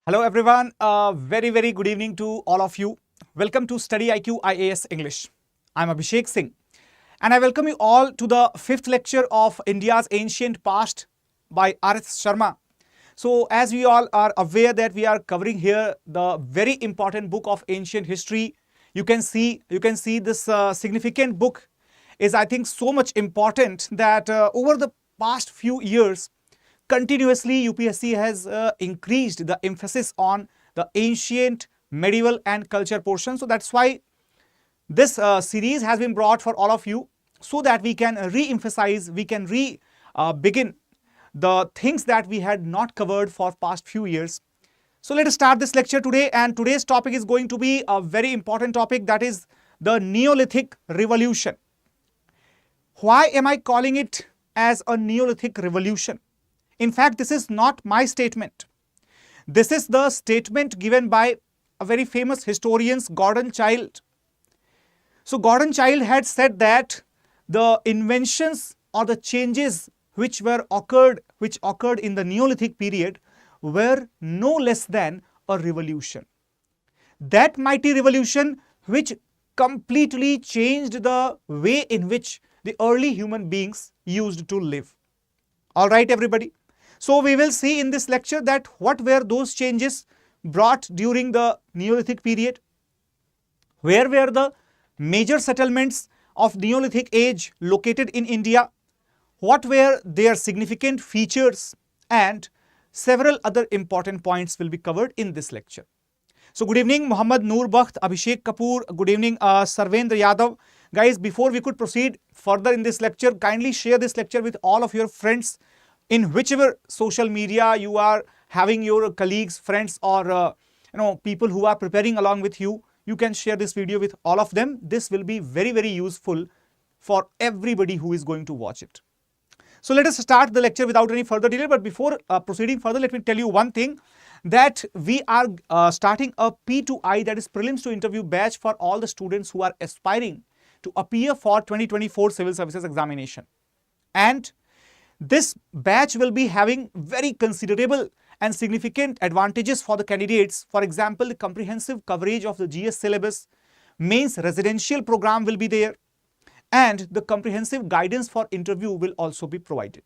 Hello everyone, very good evening to all of you. Welcome to StudyIQ IAS English. I'm Abhishek Singh and I welcome you all to the fifth lecture of India's Ancient Past by R.S. Sharma. So as we all are aware that we are covering here the very important book of ancient history. You can see this significant book is, I think, so much important that over the past few years continuously UPSC has increased the emphasis on the ancient, medieval and culture portion. So that's why this series has been brought for all of you so that we can re-emphasize, we can begin the things that we had not covered for past few years. So let us start this lecture today, and today's topic is going to be a very important topic, that is the Neolithic revolution. Why am I calling it as a Neolithic revolution? In fact, this is not my statement. This is the statement given by a very famous historian, Gordon Childe. So Gordon Childe had said that the inventions or the changes which occurred in the Neolithic period were no less than a revolution. That mighty revolution which completely changed the way in which the early human beings used to live. All right, everybody. So we will see in this lecture that what were those changes brought during the Neolithic period, where were the major settlements of Neolithic age located in India, what were their significant features, and several other important points will be covered in this lecture. So good evening Muhammad Noor Bakht, Abhishek Kapoor, good evening Sarvendra Yadav. Guys, before we could proceed further in this lecture, kindly share this lecture with all of your friends in whichever social media you are having, your colleagues, friends, or people who are preparing along with you. You can share this video with all of them. This will be very useful for everybody who is going to watch it. So let us start the lecture without any further delay. But before proceeding further, let me tell you one thing, that we are starting a P2I, that is Prelims to Interview batch for all the students who are aspiring to appear for 2024 Civil Services examination. And this batch will be having very considerable and significant advantages for the candidates. For example, the comprehensive coverage of the GS syllabus, mains residential program will be there, and the comprehensive guidance for interview will also be provided.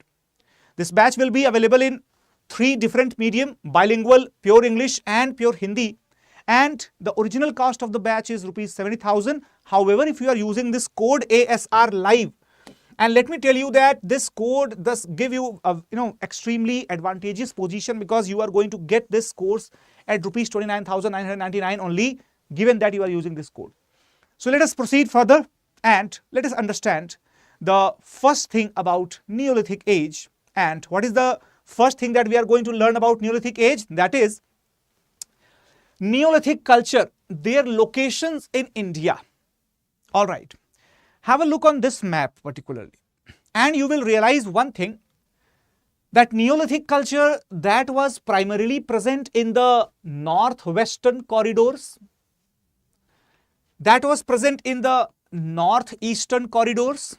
This batch will be available in 3 different medium: bilingual, pure English and pure Hindi. And the original cost of the batch is rupees 70,000. However, if you are using this code ASR Live, and let me tell you that this code does give you a extremely advantageous position, because you are going to get this course at rupees 29,999 only, given that you are using this code. So let us proceed further and let us understand the first thing about Neolithic age. And what is the first thing that we are going to learn about Neolithic age? That is Neolithic culture, their locations in India. All right. Have a look on this map particularly, and you will realize one thing, that Neolithic culture that was primarily present in the northwestern corridors, that was present in the northeastern corridors,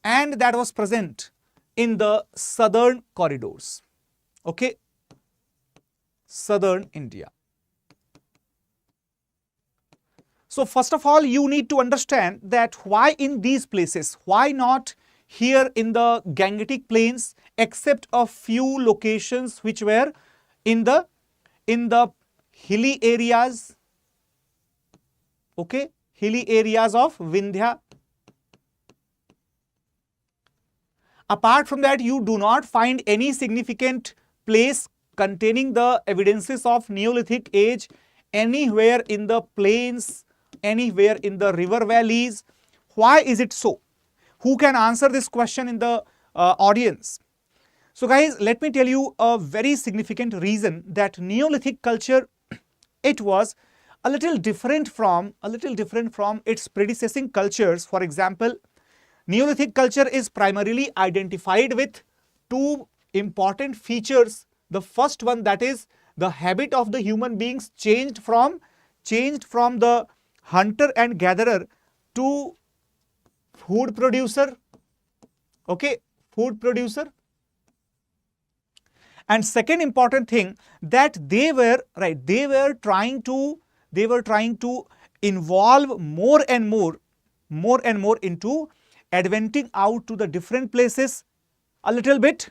and that was present in the southern corridors. Okay, southern India. So first of all, you need to understand that why in these places, why not here in the Gangetic Plains, except a few locations which were in the hilly areas, okay, hilly areas of Vindhya. Apart from that, you do not find any significant place containing the evidences of Neolithic age anywhere in the plains, anywhere in the river valleys. Why is it so? Who can answer this question in the audience? So guys, let me tell you a very significant reason that Neolithic culture, it was a little different from its predecessing cultures. For example, Neolithic culture is primarily identified with 2 important features. The first one, that is the habit of the human beings changed from the hunter and gatherer to food producer. Okay, food producer. And second important thing, that they were trying to involve more and more into adventing out to the different places, a little bit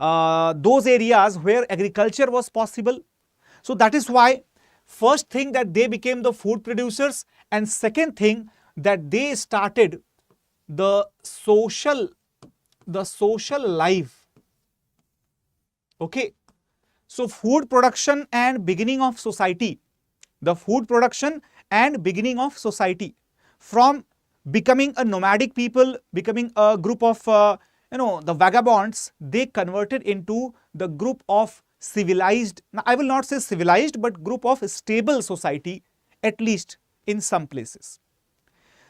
those areas where agriculture was possible. So that is why first thing that they became the food producers, and second thing that they started the social life. Okay, so food production and beginning of society, the food production and beginning of society, from becoming a nomadic people, becoming a group of the vagabonds, they converted into the group of civilized, now I will not say civilized, but group of stable society, at least in some places.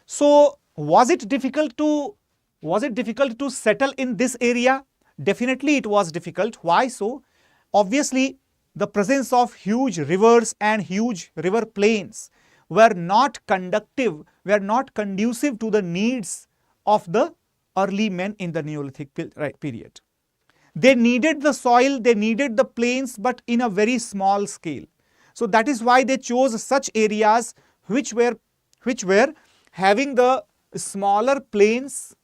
So was it difficult to settle in this area? Definitely it was difficult. Why so? Obviously, the presence of huge rivers and huge river plains were not conducive to the needs of the early men in the Neolithic period. They needed the soil, they needed the plains, but in a very small scale. So that is why they chose such areas which were having the smaller plains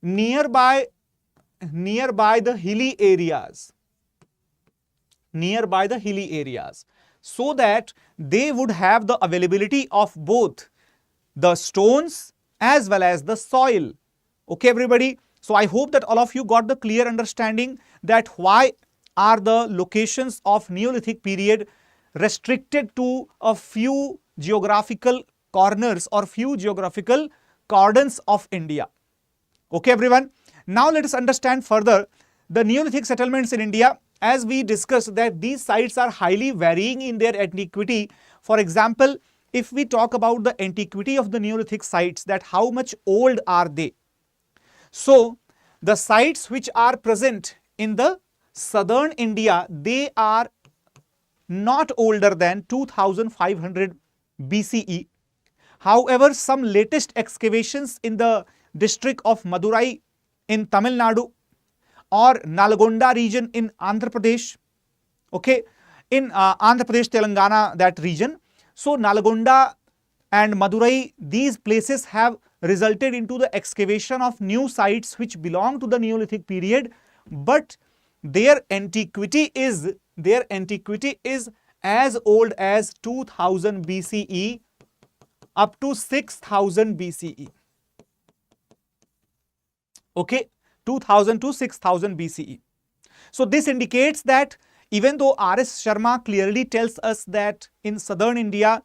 nearby the hilly areas, so that they would have the availability of both the stones as well as the soil. Okay, everybody. So I hope that all of you got the clear understanding that why are the locations of Neolithic period restricted to a few geographical corners or few geographical cordons of India. Okay, everyone. Now let us understand further the Neolithic settlements in India. As we discussed that these sites are highly varying in their antiquity. For example, if we talk about the antiquity of the Neolithic sites, that how much old are they? So the sites which are present in the southern India, they are not older than 2500 BCE. However, some latest excavations in the district of Madurai in Tamil Nadu or Nalgonda region in Andhra Pradesh, okay, in Andhra Pradesh, Telangana, that region. So Nalgonda and Madurai, these places have resulted into the excavation of new sites which belong to the Neolithic period, but their antiquity is as old as 2000 BCE up to 6000 BCE. Okay, 2000 to 6000 BCE. So this indicates that even though R.S. Sharma clearly tells us that in southern India,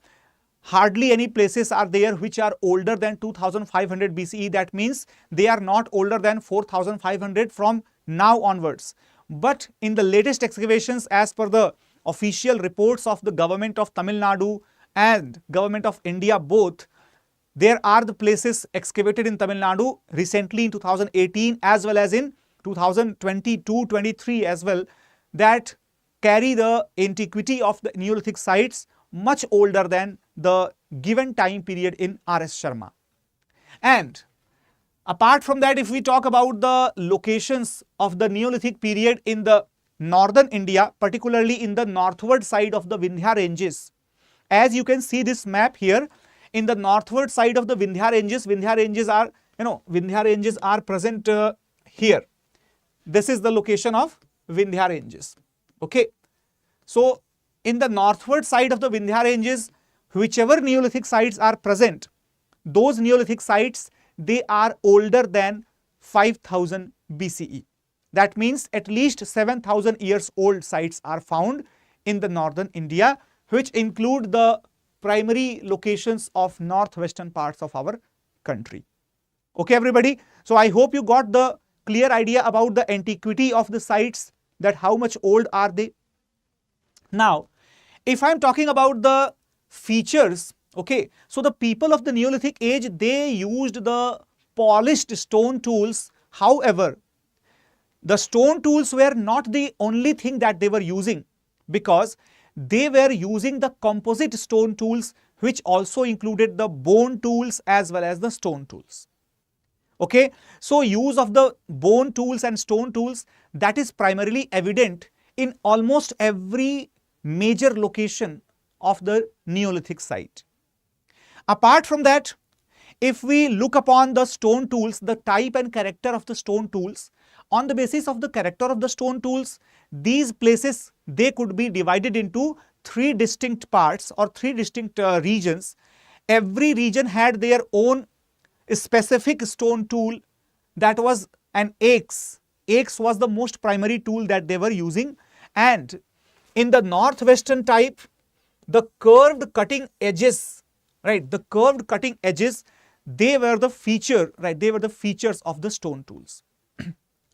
hardly any places are there which are older than 2500 BCE. That means they are not older than 4500 from now onwards. But in the latest excavations, as per the official reports of the government of Tamil Nadu and government of India both, there are the places excavated in Tamil Nadu recently in 2018 as well as in 2022-23 as well, that carry the antiquity of the Neolithic sites much older than the given time period in R.S. Sharma. And apart from that, if we talk about the locations of the Neolithic period in the northern India, particularly in the northward side of the Vindhya ranges, as you can see this map here, in the northward side of the Vindhya ranges are present here. This is the location of Vindhya ranges. Okay, so in the northward side of the Vindhya ranges, whichever Neolithic sites are present, those Neolithic sites, they are older than 5000 BCE. That means at least 7000 years old sites are found in the northern India, which include the primary locations of northwestern parts of our country. Okay, everybody. So I hope you got the clear idea about the antiquity of the sites, that how much old are they. Now, if I am talking about the features, okay, so the people of the Neolithic age, they used the polished stone tools. However, the stone tools were not the only thing that they were using, because they were using the composite stone tools, which also included the bone tools as well as the stone tools. Okay, so use of the bone tools and stone tools, that is primarily evident in almost every major location of the Neolithic site. Apart from that, if we look upon the stone tools, the type and character of the stone tools, on the basis of the character of the stone tools, these places, they could be divided into three distinct parts or three distinct regions. Every region had their own specific stone tool, that was an axe. Axe was the most primary tool that they were using, and in the northwestern type, the curved cutting edges, right, the curved cutting edges, they were the feature, right, they were the features of the stone tools.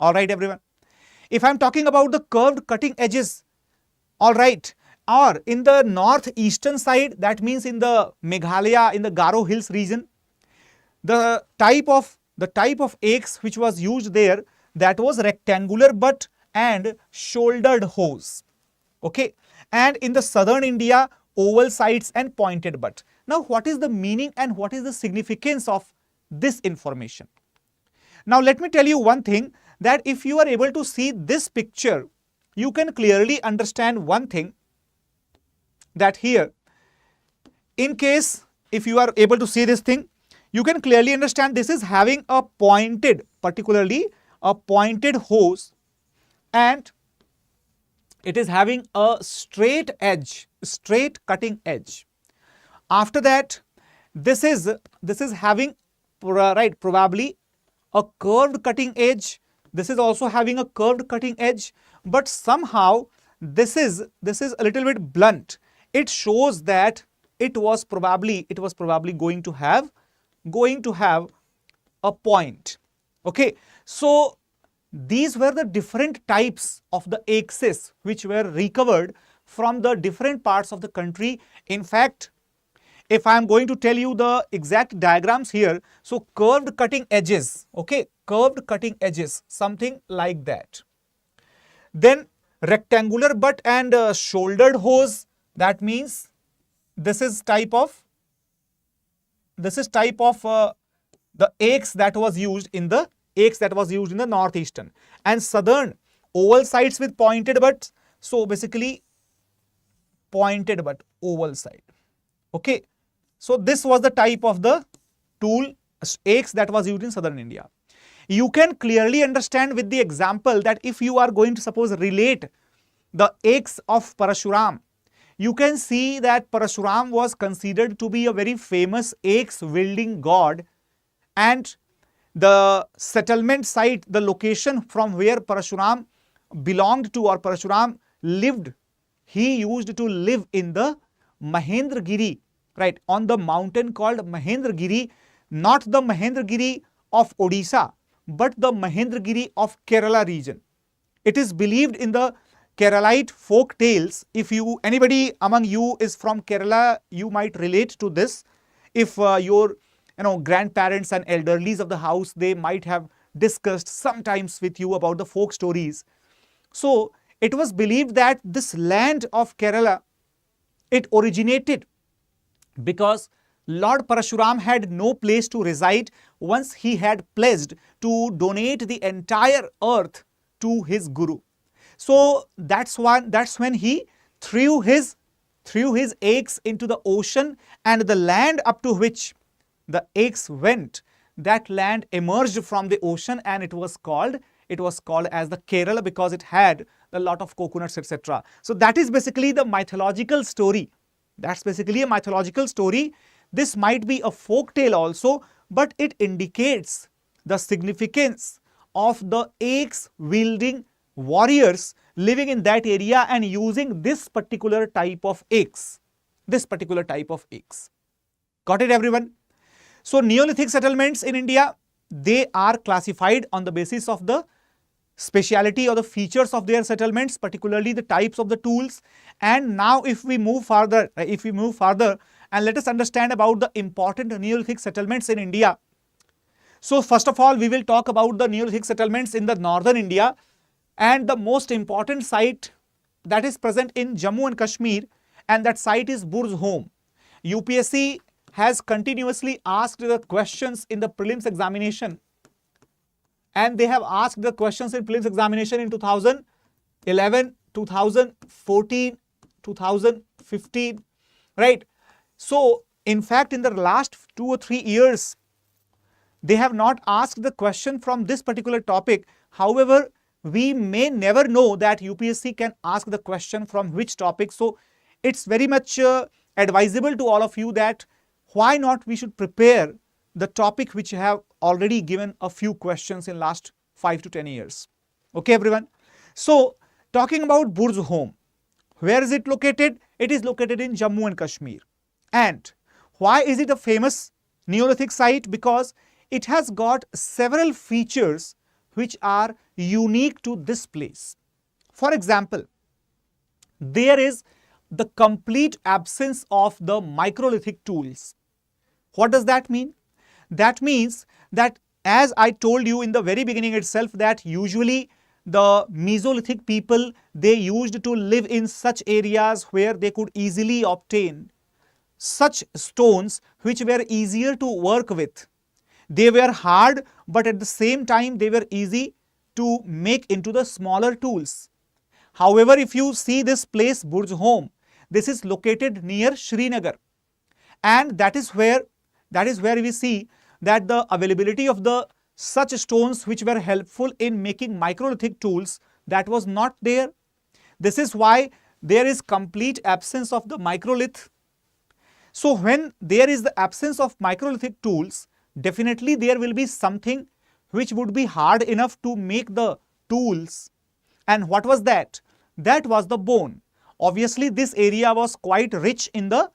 All right, everyone. If I am talking about the curved cutting edges, all right, or in the northeastern side, that means in the Meghalaya, in the Garo Hills region, the type of axe which was used there, that was rectangular butt and shouldered hose. Okay, and in the southern India, oval sides and pointed butt. Now, what is the meaning and what is the significance of this information? Now, let me tell you one thing, that if you are able to see this picture, you can clearly understand one thing, that here, in case if you are able to see this thing, you can clearly understand this is having a pointed, particularly a pointed hose, and it is having a straight edge, straight cutting edge. After that, this is having, right, probably a curved cutting edge. This is also having a curved cutting edge, but somehow this is a little bit blunt. It shows that it was probably going to have a point. Okay, so these were the different types of the axes which were recovered from the different parts of the country. In fact, if I am going to tell you the exact diagrams here, so curved cutting edges, okay, curved cutting edges, something like that. Then rectangular butt and shouldered hose, that means this is type of the axe that was used in the northeastern, and southern oval sides with pointed butts. So basically pointed butt, oval side. Okay, so this was the type of the tool axe that was used in southern India. You can clearly understand with the example that if you are going to suppose relate the axe of Parashuram, you can see that Parashuram was considered to be a very famous axe wielding god, and the settlement site, the location from where Parashuram belonged to or Parashuram lived, he used to live in the Mahendragiri, right, on the mountain called Mahendragiri, not the Mahendragiri of Odisha, but the Mahendragiri of Kerala region. It is believed in the Keralite folk tales. If anybody among you is from Kerala, you might relate to this. If your grandparents and elderlies of the house, they might have discussed sometimes with you about the folk stories. So it was believed that this land of Kerala, it originated because Lord Parashuram had no place to reside once he had pledged to donate the entire earth to his guru. So that's when he threw his axe into the ocean, and the land up to which the axe went, that land emerged from the ocean, and it was called as the Kerala because it had a lot of coconuts, etc. So that is basically the mythological story. That's basically a mythological story. This might be a folk tale also, but it indicates the significance of the axe wielding warriors living in that area and using this particular type of axe. Got it, everyone? So Neolithic settlements in India, they are classified on the basis of the speciality or the features of their settlements, particularly the types of the tools. And now if we move further and let us understand about the important Neolithic settlements in India. So first of all, we will talk about the Neolithic settlements in the northern India, and the most important site that is present in Jammu and Kashmir, and that site is Burj Home. UPSC has continuously asked the questions in the prelims examination and they have asked the questions in prelims examination in 2011, 2014, 2015, right? So in fact, in the last 2 or 3 years, they have not asked the question from this particular topic. However, we may never know that UPSC can ask the question from which topic. So it's very much advisable to all of you that why not we should prepare the topic which have already given a few questions in last 5 to 10 years. Okay, everyone. So talking about Burj home, where is it located? It is located in Jammu and Kashmir. And why is it a famous Neolithic site? Because it has got several features which are unique to this place. For example, there is the complete absence of the microlithic tools. What does that mean? That means that, as I told you in the very beginning itself, that usually the Mesolithic people, they used to live in such areas where they could easily obtain such stones which were easier to work with. They were hard, but at the same time they were easy to make into the smaller tools. However, if you see this place Burj home, this is located near Srinagar, and that is where we see that the availability of the such stones which were helpful in making microlithic tools, that was not there. This is why there is complete absence of the microlith. So when there is the absence of microlithic tools, definitely there will be something which would be hard enough to make the tools. And what was that? That was the bone. Obviously, this area was quite rich in the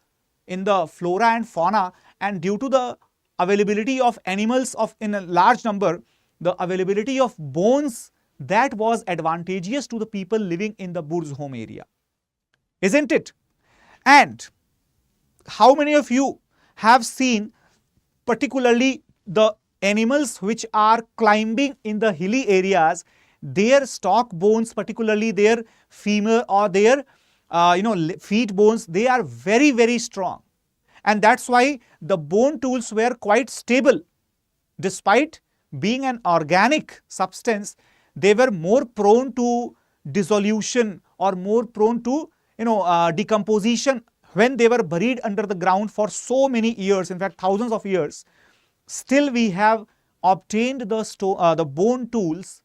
flora and fauna, and due to the availability of animals in a large number, the availability of bones, that was advantageous to the people living in the Burj home area. Isn't it? And how many of you have seen particularly the animals which are climbing in the hilly areas, their stock bones, particularly their femur or their feet bones, they are very, very strong. And that's why the bone tools were quite stable. Despite being an organic substance, they were more prone to dissolution or more prone to decomposition when they were buried under the ground for so many years, in fact thousands of years. Still we have obtained the bone tools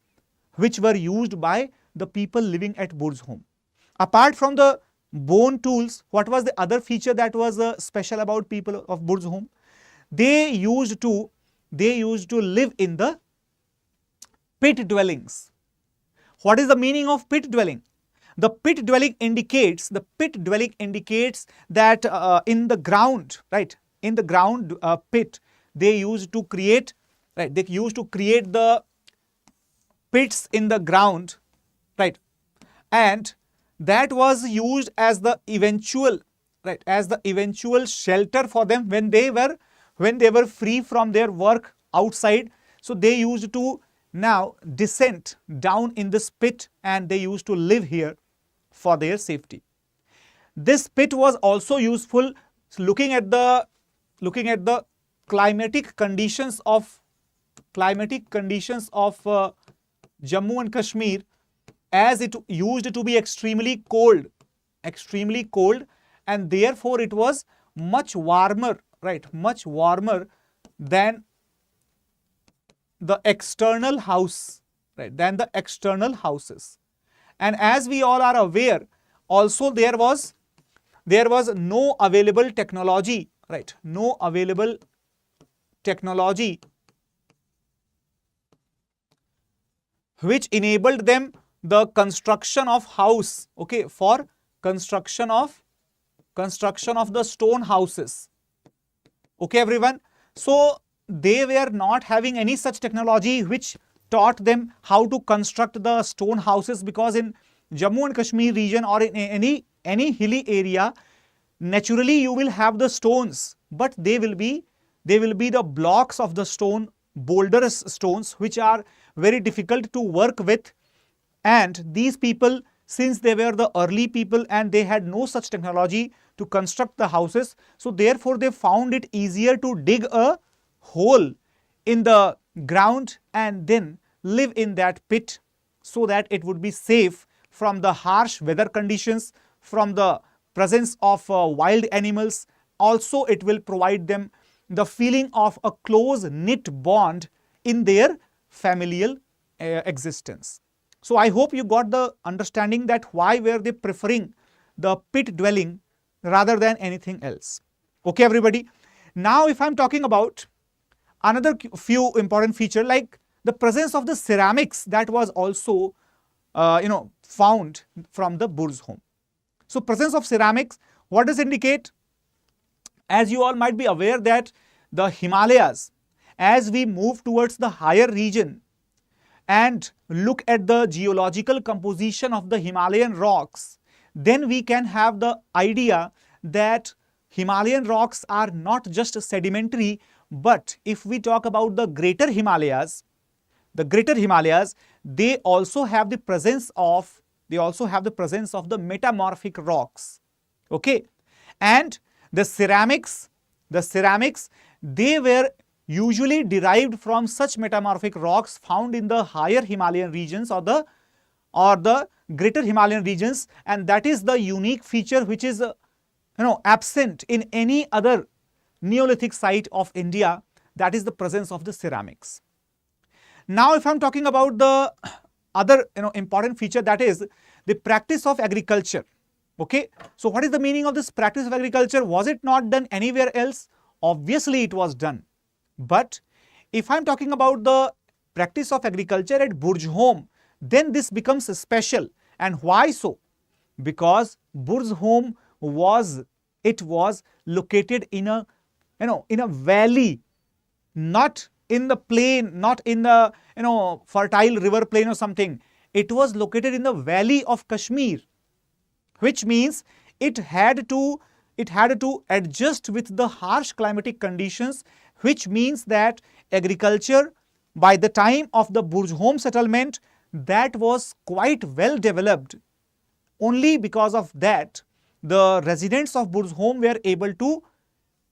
which were used by the people living at Burj home. Apart from the bone tools, what was the other feature that was special about people of Burj home? They used to live in the pit dwellings. What is the meaning of pit dwelling? The pit dwelling indicates that in the ground, right? In the ground pit, they used to create, right? They used to create the pits in the ground, right? And that was used as the eventual, right? As the eventual shelter for them when they were free from their work outside. So they used to now descend down in this pit, and they used to live here for their safety. This pit was also useful looking at the climatic conditions of Jammu and Kashmir, as it used to be extremely cold, and therefore it was much warmer, right? Much warmer than the external house, right? Than the external houses. And as we all are aware, also there was no available technology, right? No available technology which enabled them the construction of house, okay, for construction of the stone houses. Okay, everyone. So they were not having any such technology which taught them how to construct the stone houses, because in Jammu and Kashmir region or in any hilly area, naturally you will have the stones, but they will be the blocks of the stone, boulderous stones, which are very difficult to work with. And these people, since they were the early people and they had no such technology to construct the houses, so therefore they found it easier to dig a hole in the ground and then live in that pit so that it would be safe from the harsh weather conditions, from the presence of wild animals. Also, it will provide them the feeling of a close knit bond in their familial existence. So I hope you got the understanding that why were they preferring the pit dwelling rather than anything else. Okay, everybody. Now, if I'm talking about another few important feature, like the presence of the ceramics that was also found from the Burj home. So presence of ceramics, what does it indicate? As you all might be aware that the Himalayas, as we move towards the higher region and look at the geological composition of the Himalayan rocks, then we can have the idea that Himalayan rocks are not just sedimentary, but if we talk about the greater Himalayas, they also have the presence of the metamorphic rocks. Okay, and the ceramics, they were usually derived from such metamorphic rocks found in the higher Himalayan regions or the greater Himalayan regions, and that is the unique feature which is absent in any other Neolithic site of India, that is the presence of the ceramics. Now, if I'm talking about the other important feature, that is the practice of agriculture. Okay, so what is the meaning of this practice of agriculture? Was it not done anywhere else? Obviously, it was done. But if I'm talking about the practice of agriculture at Burj home, then this becomes special. And why so? Because Burj home was located in a valley, not in the plain, not in the fertile river plain or something. It was located in the valley of Kashmir, which means it had to adjust with the harsh climatic conditions, which means that agriculture by the time of the Burj home settlement, that was quite well developed. Only because of that, the residents of Burj home were able to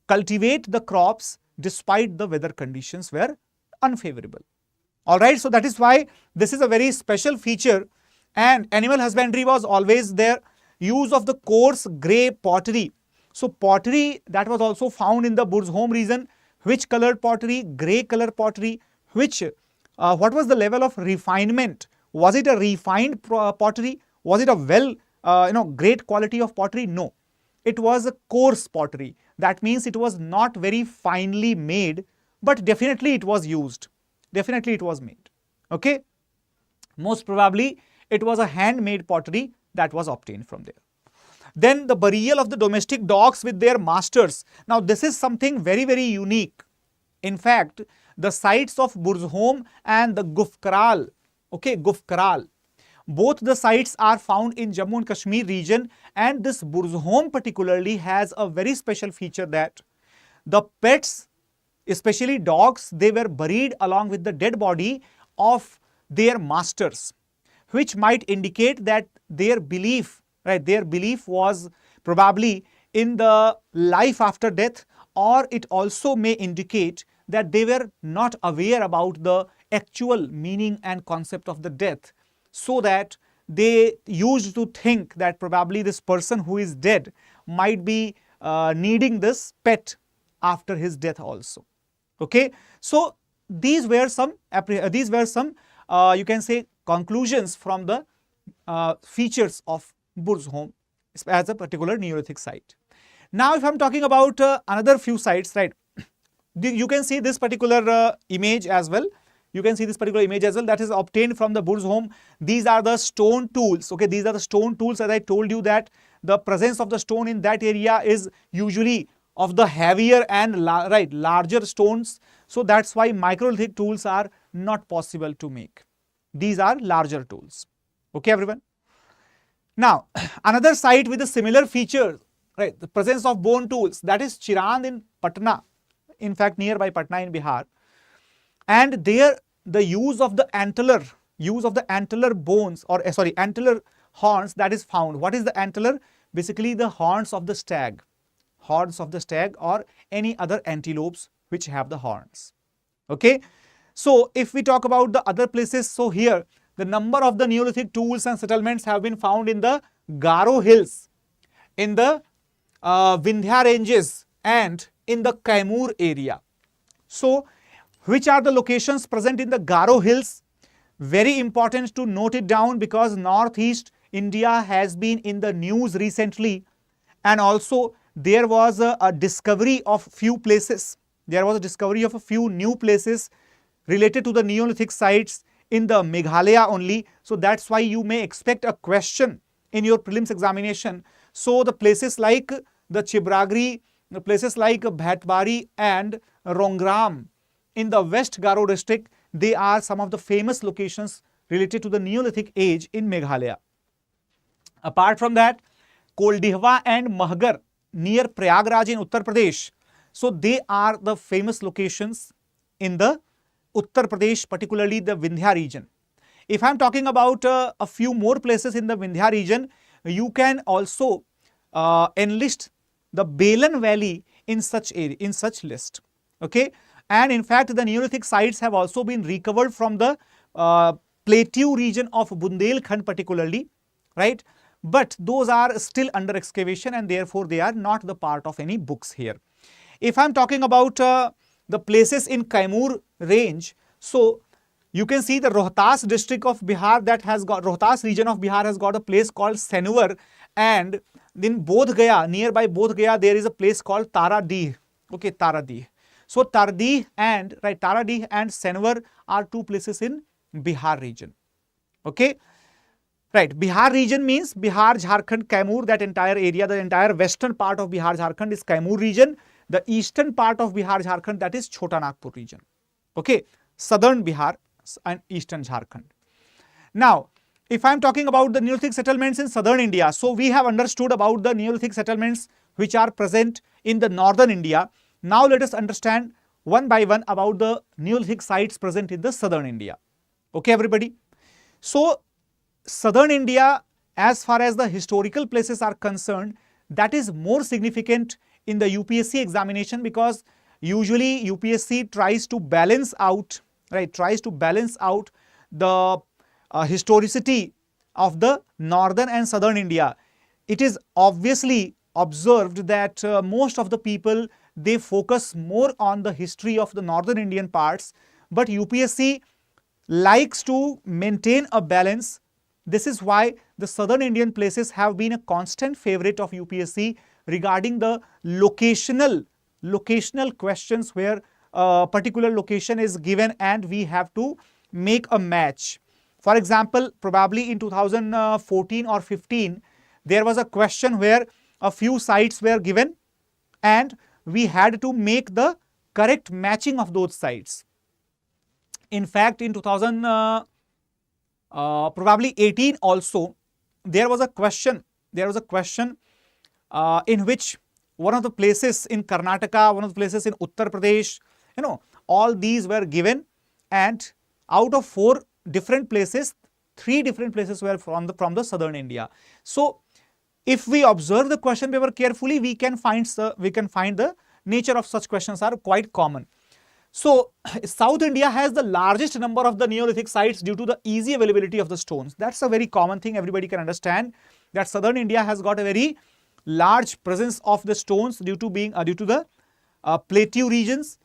cultivate the crops despite the weather conditions were unfavorable. Alright, so that is why this is a very special feature, and animal husbandry was always there. Use of the coarse grey pottery. So pottery that was also found in the Burj home region. Which colored pottery? Grey color pottery. What was the level of refinement? Was it a refined pottery? Was it a great quality of pottery? No. It was a coarse pottery. That means it was not very finely made, but definitely it was used. Definitely it was made. Okay. Most probably it was a handmade pottery that was obtained from there. Then the burial of the domestic dogs with their masters. Now this is something very, very unique. In fact, the sites of Burj home and the Gufkaral, both the sites are found in Jammu and Kashmir region, and this Burj home particularly has a very special feature that the pets, especially dogs, they were buried along with the dead body of their masters, which might indicate that their belief was probably in the life after death, or it also may indicate that they were not aware about the actual meaning and concept of the death, so that they used to think that probably this person who is dead might be needing this pet after his death also. Okay, so these were some you can say conclusions from the features of Burj home as a particular Neolithic site. Now, if I'm talking about another few sites, right, you can see this particular image as well. You can see this particular image as well that is obtained from the Burj home. These are the stone tools. Okay, these are the stone tools, as I told you that the presence of the stone in that area is usually of the heavier and larger stones. So that's why microlithic tools are not possible to make. These are larger tools. Okay, everyone. Now, another site with a similar feature, right, the presence of bone tools, that is Chirand in Patna, in fact nearby Patna in Bihar. And there the use of the antler bones, or antler horns, that is found. What is the antler? Basically the horns of the stag or any other antelopes which have the horns. Okay, So if we talk about the other places, so here the number of the Neolithic tools and settlements have been found in the Garo Hills, in the Vindhya Ranges and in the Kaimur area. So which are the locations present in the Garo Hills? Very important to note it down, because Northeast India has been in the news recently, and also there was a discovery of few places. There was a discovery of a few new places related to the Neolithic sites in the Meghalaya only. So that's why you may expect a question in your prelims examination. So the places like the Chibragri, the places like Bhatbari and Rongram in the West Garo district, they are some of the famous locations related to the Neolithic age in Meghalaya. Apart from that, Koldihwa and Mahgar near Prayagraj in Uttar Pradesh, so they are the famous locations in the Uttar Pradesh, particularly the Vindhya region. If I am talking about a few more places in the Vindhya region, you can also enlist the Belan Valley in such list. Okay, and in fact the Neolithic sites have also been recovered from the plateau region of Bundelkhand particularly, right? But those are still under excavation and therefore they are not the part of any books here. If I am talking about the places in Kaimur range, so you can see the Rohtas district of Bihar, that has got, Rohtas region of Bihar has got a place called Senwar, and in Bodh Gaya, nearby Bodh Gaya, there is a place called Taradih. Okay, Taradih. So Taradih and Senwar are two places in Bihar region. Okay, right. Bihar region means Bihar, Jharkhand, Kaimur, that entire area, the entire western part of Bihar, Jharkhand is Kaimur region. The eastern part of Bihar, Jharkhand, that is Chota Nagpur region. Okay, southern Bihar and eastern Jharkhand. Now, if I am talking about the Neolithic settlements in southern India, so we have understood about the Neolithic settlements which are present in the northern India. Now let us understand one by one about the Neolithic sites present in the southern India. Okay, everybody. So southern India, as far as the historical places are concerned, that is more significant in the UPSC examination, because usually UPSC tries to balance out, right, the historicity of the northern and southern India. It is obviously observed that most of the people, they focus more on the history of the northern Indian parts, but UPSC likes to maintain a balance. This is why the southern Indian places have been a constant favorite of UPSC regarding the locational questions, where a particular location is given and we have to make a match. For example, probably in 2014 or 15, there was a question where a few sites were given and we had to make the correct matching of those sites. In fact, in 2018 also, there was a question in which one of the places in Karnataka, one of the places in Uttar Pradesh, all these were given, and out of 4 different places, 3 different places were from the southern India. So if we observe the question paper carefully, we can find the nature of such questions are quite common. So South India has the largest number of the Neolithic sites due to the easy availability of the stones. That's a very common thing. Everybody can understand that southern India has got a very large presence of the stones due to the plateau regions.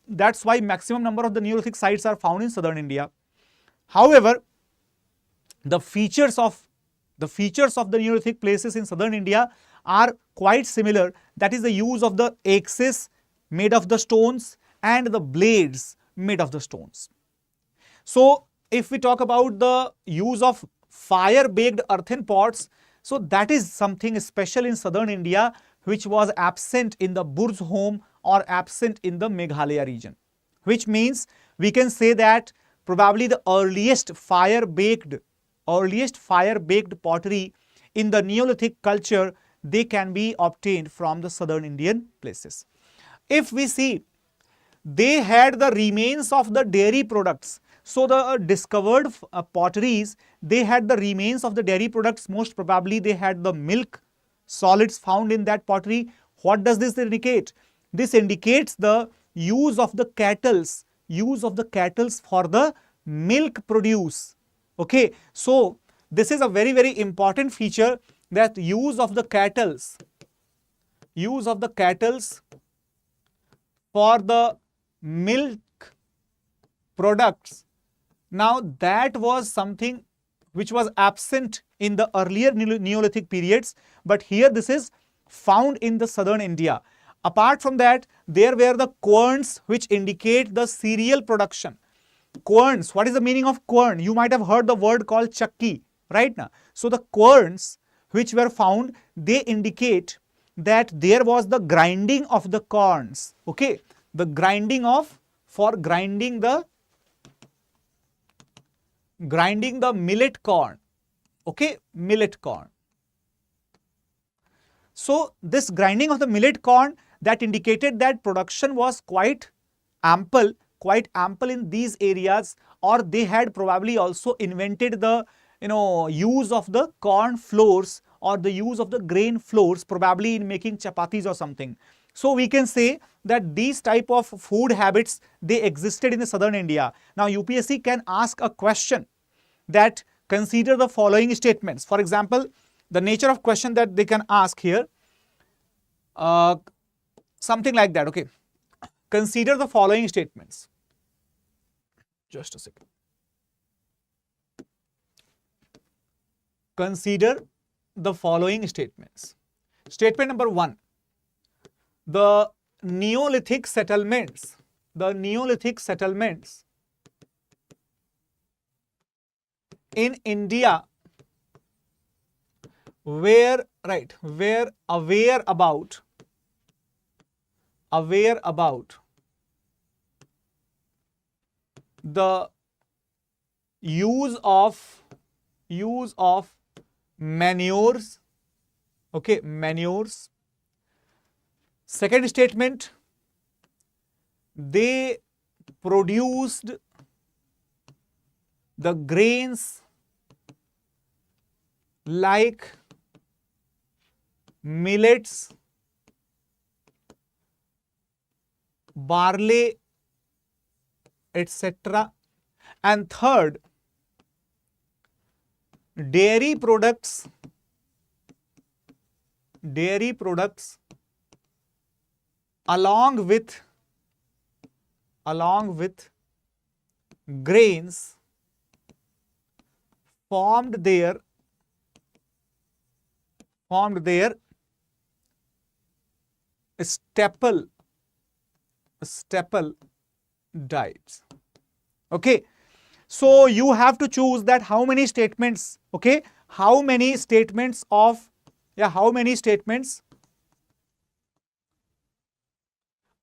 That's why maximum number of the Neolithic sites are found in southern India. However, the features of the Neolithic places in southern India are quite similar. That is the use of the axes made of the stones and the blades made of the stones. So if we talk about the use of fire baked earthen pots, so that is something special in southern India which was absent in the Burj home or absent in the Meghalaya region, which means we can say that probably the earliest fire baked pottery in the Neolithic culture, they can be obtained from the southern Indian places. If we see, they had the remains of the dairy products. So the discovered potteries, they had the remains of the dairy products. Most probably they had the milk solids found in that pottery. What does this indicate? This indicates the use of the cattles use of the cattle for the milk produce. Okay, so this is a very, very important feature, that use of the cattle for the milk products. Now that was something which was absent in the earlier Neolithic periods, but here this is found in the southern India. Apart from that, there were the querns which indicate the cereal production. Querns, what is the meaning of quern? You might have heard the word called chakki, right now. So the querns which were found, they indicate that there was the grinding of the corns. Okay, the grinding of, for grinding the millet corn. Okay, millet corn. So this grinding of the millet corn, that indicated that production was quite ample in these areas, or they had probably also invented the use of the corn flours or the use of the grain flours, probably in making chapatis or something. So we can say that these type of food habits, they existed in the southern India. Now UPSC can ask a question that consider the following statements. For example, the nature of question that they can ask here, something like that. Okay, consider the following statements. Just a second. Consider the following statements. Statement number 1. The Neolithic settlements in India were aware about the use of manures. Okay, manures. Second statement, they produced the grains like millets, barley, etc. And third, dairy products along with grains formed their staple diets. Okay, so you have to choose that how many statements, okay, how many statements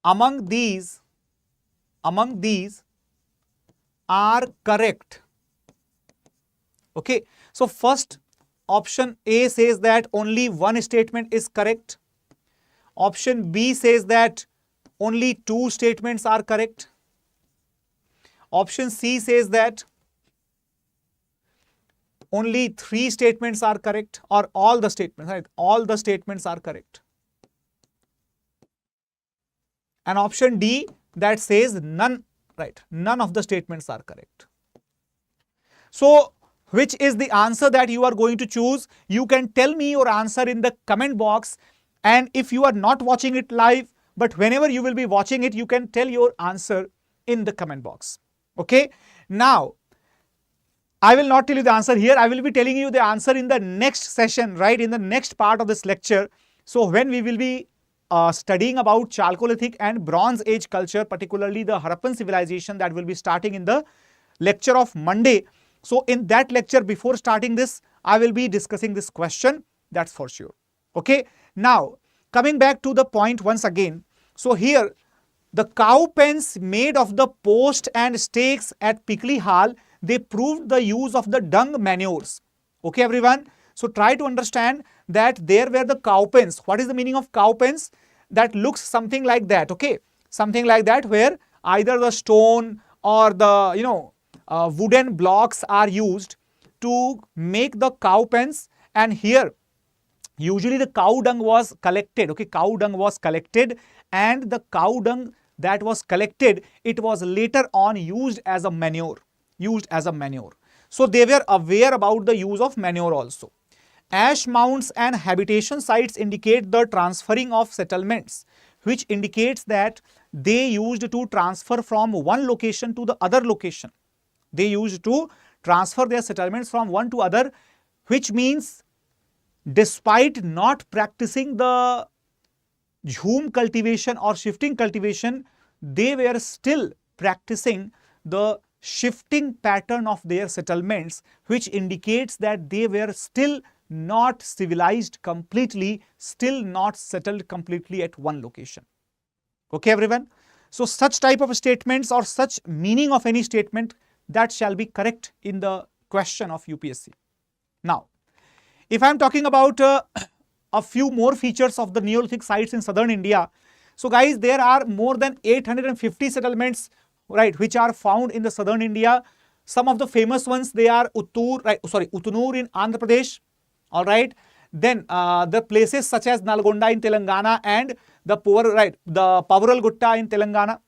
among these are correct. Okay, so first option A says that only one statement is correct. Option B says that only 2 statements are correct. Option C says that only 3 statements are correct, or all the statements, right? All the statements are correct. And option D that says none, right? None of the statements are correct. So which is the answer that you are going to choose? You can tell me your answer in the comment box. And if you are not watching it live, but whenever you will be watching it, you can tell your answer in the comment box. Okay. Now, I will not tell you the answer here. I will be telling you the answer in the next session, right? In the next part of this lecture. So when we will be studying about Chalcolithic and Bronze Age culture, particularly the Harappan civilization, that will be starting in the lecture of Monday. So in that lecture, before starting this, I will be discussing this question, that's for sure. Okay. Now, coming back to the point once again. So here, the cow pens made of the post and stakes at Pickley Hall, they proved the use of the dung manures. Okay, everyone. So try to understand that there were the cow pens. What is the meaning of cow pens? That looks something like that. Okay, something like that, where either the stone or the wooden blocks are used to make the cow pens. And here usually the cow dung was collected. Okay, cow dung was collected, and the cow dung that was collected, it was later on used as a manure. So they were aware about the use of manure also. Ash mounds and habitation sites indicate the transferring of settlements, which indicates that they used to transfer from one location to the other location. They used to transfer their settlements from one to other, which means despite not practicing the jhum cultivation or shifting cultivation, they were still practicing the shifting pattern of their settlements, which indicates that they were still not civilized completely, still not settled completely at one location. Okay, everyone? So such type of statements or such meaning of any statement, that shall be correct in the question of UPSC. Now, if I am talking about a few more features of the Neolithic sites in southern India, so guys, there are more than 850 settlements, right, which are found in the southern India. Some of the famous ones, they are Utunur in Andhra Pradesh, all right. Then the places such as Nalgonda in Telangana and the Pavaral Gutta in Telangana.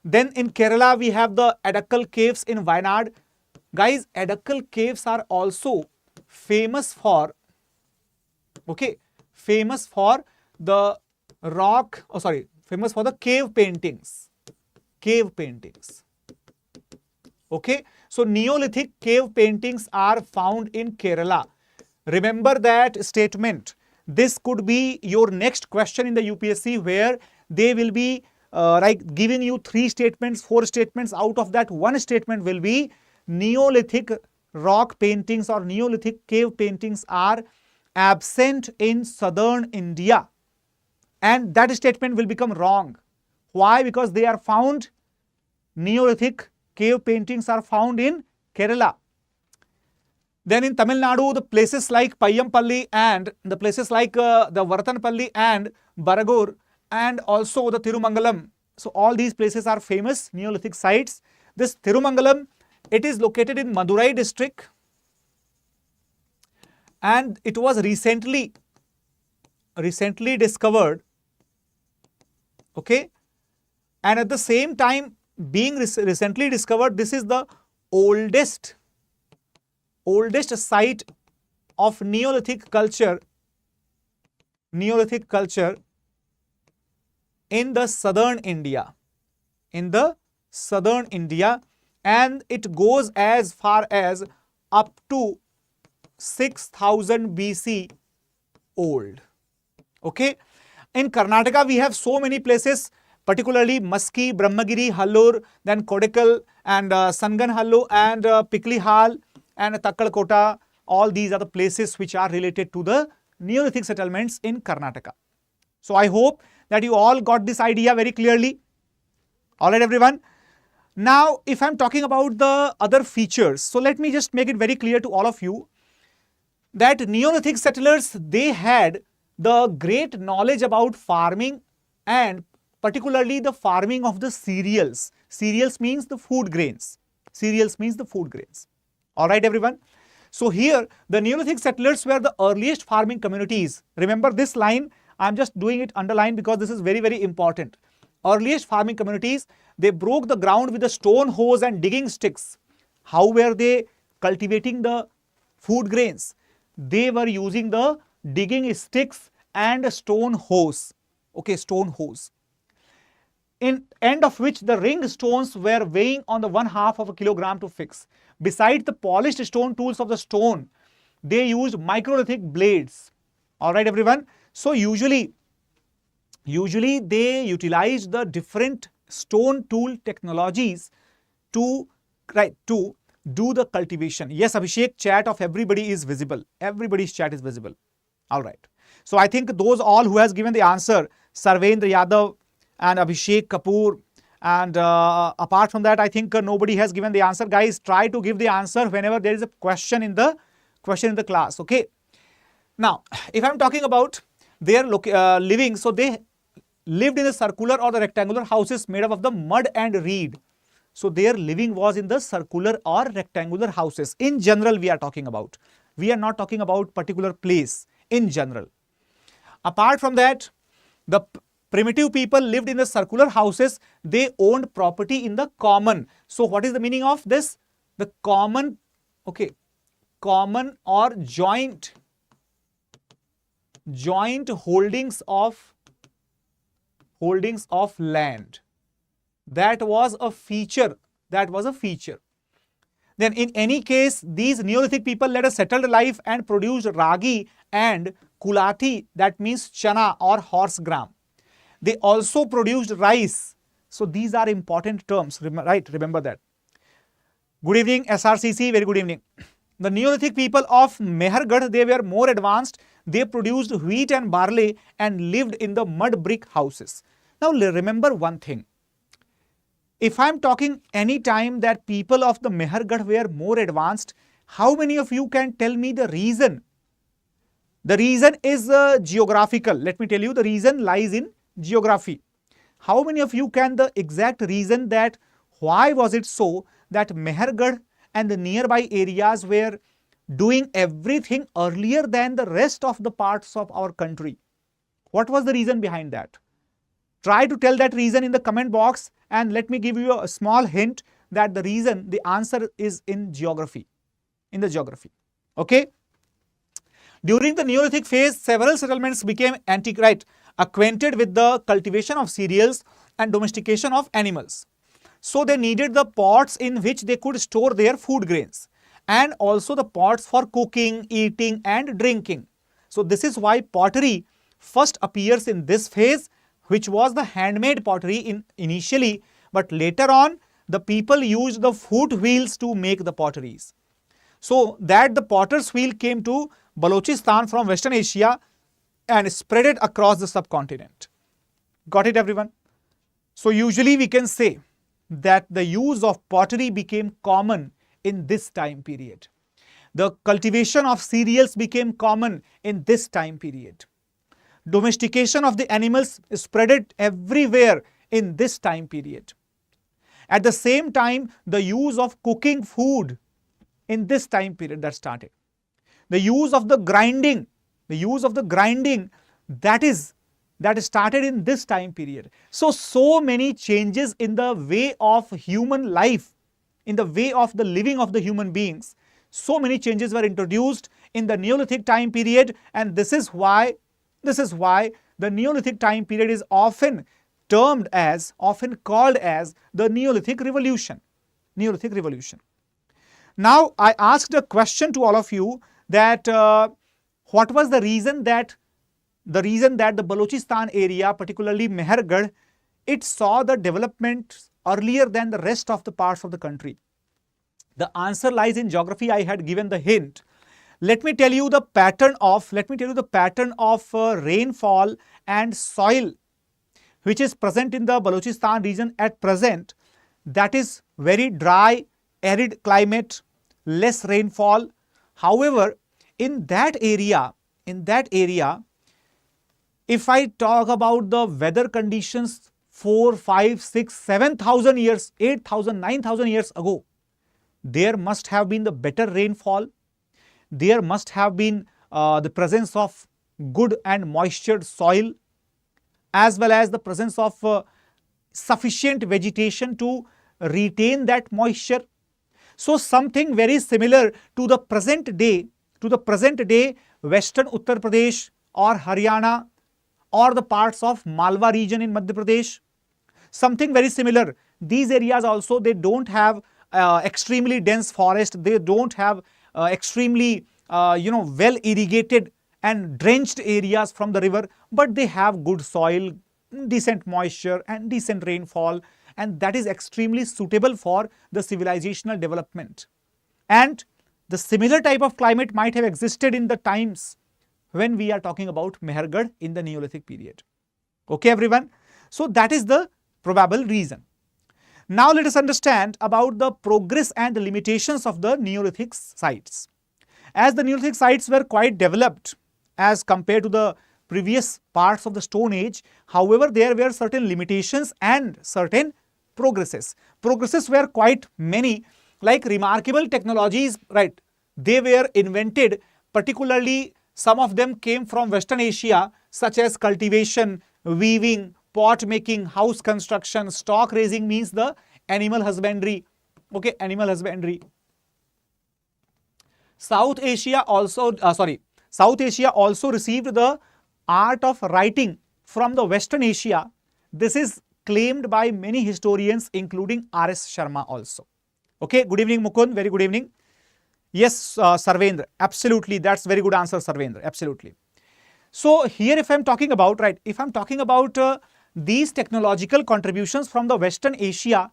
Then in Kerala, we have the Edakal caves in Wayanad. Guys, Edakal caves are also famous for, famous for the famous for the cave paintings. Okay, so Neolithic cave paintings are found in Kerala. Remember that statement. This could be your next question in the UPSC, where they will be giving you 3 statements, 4 statements. Out of that, one statement will be Neolithic rock paintings or Neolithic cave paintings are absent in southern India. And that statement will become wrong. Why? Because they are found, Neolithic cave paintings are found in Kerala. Then in Tamil Nadu, the places like Payampalli and the places like the Varatanpalli and Baragur and also the Tirumangalam. So all these places are famous Neolithic sites. This Tirumangalam, it is located in Madurai district, and it was recently discovered. Okay, and at the same time being recently discovered, this is the oldest site of Neolithic culture in the southern India, and it goes as far as up to 6000 BC old. Okay, in Karnataka we have so many places, particularly Maski, Brahmagiri, Hallur, then Kodekal and Sanganhallu and Piklihal and Takkalkota. All these are the places which are related to the Neolithic settlements in Karnataka. So I hope that you all got this idea very clearly. All right, everyone. Now, if I'm talking about the other features, so let me just make it very clear to all of you that Neolithic settlers, they had the great knowledge about farming and particularly the farming of the cereals. Cereals means the food grains. All right, everyone. So here, the Neolithic settlers were the earliest farming communities. Remember this line, I'm just doing it underline because this is very, very important. Earliest farming communities, they broke the ground with a stone hoes and digging sticks. How were they cultivating the food grains? They were using the digging sticks and stone hoes. Okay, stone hoes. In end of which the ringed stones were weighing on the 1/2 of a kilogram to fix. Besides the polished stone tools of the stone, they used microlithic blades. All right, everyone. So usually they utilize the different stone tool technologies to do the cultivation. Yes, Abhishek, chat of everybody is visible. Everybody's chat is visible. All right. So I think those all who has given the answer, Sarvendra Yadav and Abhishek Kapoor, and apart from that, I think nobody has given the answer. Guys, try to give the answer whenever there is a question in the class. Okay. Now, if I'm talking about their living, so they lived in the circular or the rectangular houses made up of the mud and reed. So their living was in the circular or rectangular houses. In general, we are talking about. We are not talking about particular place. In general. Apart from that, the primitive people lived in the circular houses. They owned property in the common. So what is the meaning of this? The common, okay, common or joint holdings of land. That was a feature. Then in any case, these Neolithic people led a settled life and produced ragi and kulati, that means chana or horse gram. They also produced rice. So these are important terms, right? Remember that. Good evening, SRCC, very good evening. The Neolithic people of Mehergarh, they were more advanced. They produced wheat and barley and lived in the mud brick houses. Now remember one thing. If I am talking any time that people of the Mehergarh were more advanced, how many of you can tell me the reason? The reason is geographical. Let me tell you, the reason lies in geography. How many of you can the exact reason that why was it so that Mehergarh and the nearby areas were doing everything earlier than the rest of the parts of our country? What was the reason behind that? Try to tell that reason in the comment box, and let me give you a small hint that the reason, the answer is in geography, okay? During the Neolithic phase, several settlements became acquainted with the cultivation of cereals and domestication of animals. So they needed the pots in which they could store their food grains, and also the pots for cooking, eating and drinking. So this is why pottery first appears in this phase, which was the handmade pottery initially, but later on the people used the foot wheels to make the potteries. So that the potter's wheel came to Balochistan from Western Asia and spread it across the subcontinent. Got it, everyone? So usually we can say that the use of pottery became common in this time period. The cultivation of cereals became common in this time period. Domestication of the animals spread it everywhere in this time period. At the same time, the use of cooking food in this time period that started. The use of the grinding that started in this time period. So many changes in the way of human life, in the way of the living of the human beings. So many changes were introduced in the Neolithic time period, and this is why the Neolithic time period is often called as the Neolithic Revolution. Now, I asked a question to all of you that what was the reason that the Balochistan area, particularly Mehergarh, it saw the development earlier than the rest of the parts of the country. The answer lies in geography. I had given the hint. Let me tell you the pattern of rainfall and soil which is present in the Balochistan region at present. That is very dry, arid climate, less rainfall. However, in that area, if I talk about the weather conditions 4, 5, 6, 7,000 years, 8,000, 9,000 years ago, there must have been the better rainfall. There must have been the presence of good and moistured soil, as well as the presence of sufficient vegetation to retain that moisture. So something very similar to the present day Western Uttar Pradesh or Haryana or the parts of Malwa region in Madhya Pradesh. Something very similar. These areas also, they don't have extremely dense forest. They don't have extremely well irrigated and drenched areas from the river, but they have good soil, decent moisture and decent rainfall, and that is extremely suitable for the civilizational development. And the similar type of climate might have existed in the times when we are talking about Mehergarh in the Neolithic period. Okay, everyone? So that is the probable reason. Now let us understand about the progress and the limitations of the Neolithic sites. As the Neolithic sites were quite developed as compared to the previous parts of the Stone Age, however, there were certain limitations and certain progresses. Progresses were quite many, like remarkable technologies, right? They were invented, particularly some of them came from Western Asia, such as cultivation, weaving, pot making, house construction, stock raising means the animal husbandry. Okay, animal husbandry. South Asia also received the art of writing from the Western Asia. This is claimed by many historians, including R.S. Sharma also. Okay, good evening Mukund, very good evening. Yes, Sarvendra, absolutely, that's very good answer, Sarvendra, absolutely. So here if I am talking about, right, if I am talking about these technological contributions from the Western Asia,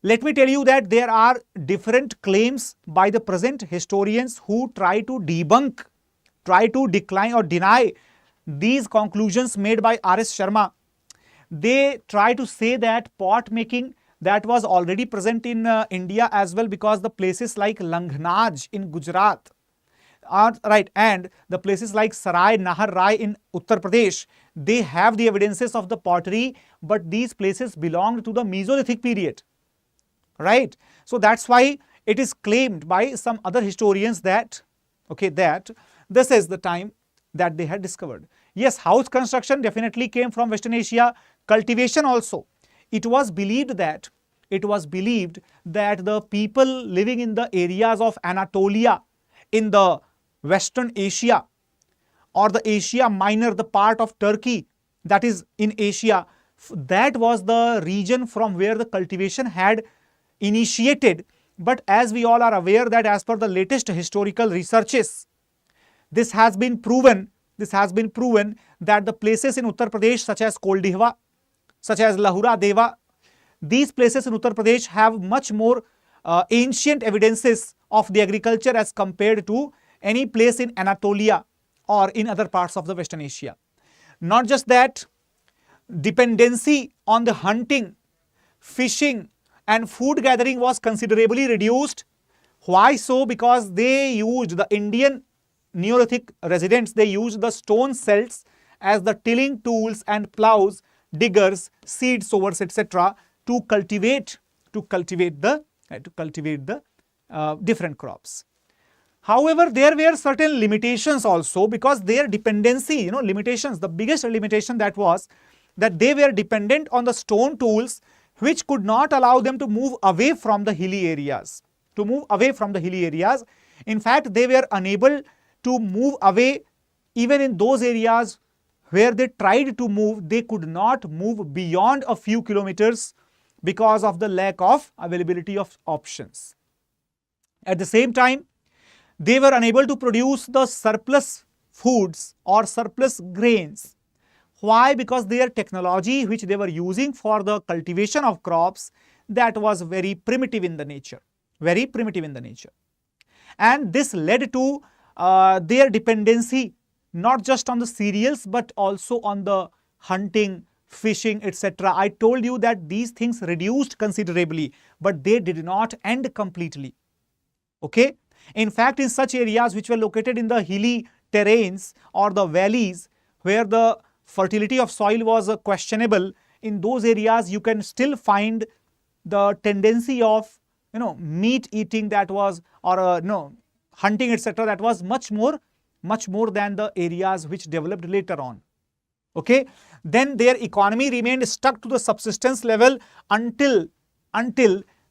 let me tell you that there are different claims by the present historians who try to debunk, try to decline or deny these conclusions made by R.S. Sharma. They try to say that pot making that was already present in India as well, because the places like Langhnaj in Gujarat are right, and the places like Sarai Nahar Rai in Uttar Pradesh, they have the evidences of the pottery, but these places belonged to the Mesolithic period, right? So that's why it is claimed by some other historians that, okay, that this is the time that they had discovered. Yes, house construction definitely came from Western Asia. Cultivation also. It was believed that the people living in the areas of Anatolia in the Western Asia or the Asia Minor, the part of Turkey that is in Asia, that was the region from where the cultivation had initiated. But as we all are aware that as per the latest historical researches, this has been proven that the places in Uttar Pradesh such as Koldihwa, such as Lahura Deva, these places in Uttar Pradesh have much more ancient evidences of the agriculture as compared to any place in Anatolia or in other parts of the Western Asia. Not just that, dependency on the hunting, fishing and food gathering was considerably reduced. Why so? Because they used, the Indian Neolithic residents, they used the stone celts as the tilling tools and plows, diggers, seed sowers, etc. to cultivate the different crops. However, there were certain limitations also, because their dependency, limitations, the biggest limitation that was that they were dependent on the stone tools, which could not allow them to move away from the hilly areas. In fact, they were unable to move away. Even in those areas where they tried to move, they could not move beyond a few kilometers because of the lack of availability of options. At the same time, they were unable to produce the surplus foods or surplus grains. Why? Because their technology which they were using for the cultivation of crops, that was very primitive in the nature, and this led to their dependency not just on the cereals but also on the hunting, fishing, etc. I told you that these things reduced considerably, but they did not end completely. Okay? In fact, in such areas which were located in the hilly terrains or the valleys where the fertility of soil was questionable, in those areas you can still find the tendency of meat eating that was, or hunting, etc. that was much more than the areas which developed later on. Okay, then their economy remained stuck to the subsistence level until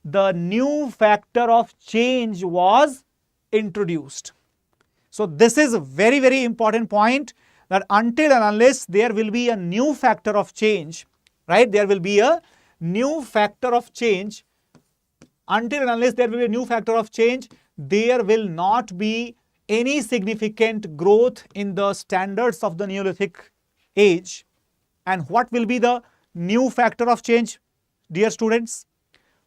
the new factor of change was introduced. So this is a very, very important point, that until and unless there will be a new factor of change, right? There will be a new factor of change. Until and unless there will be a new factor of change, there will not be any significant growth in the standards of the Neolithic age. And what will be the new factor of change, dear students?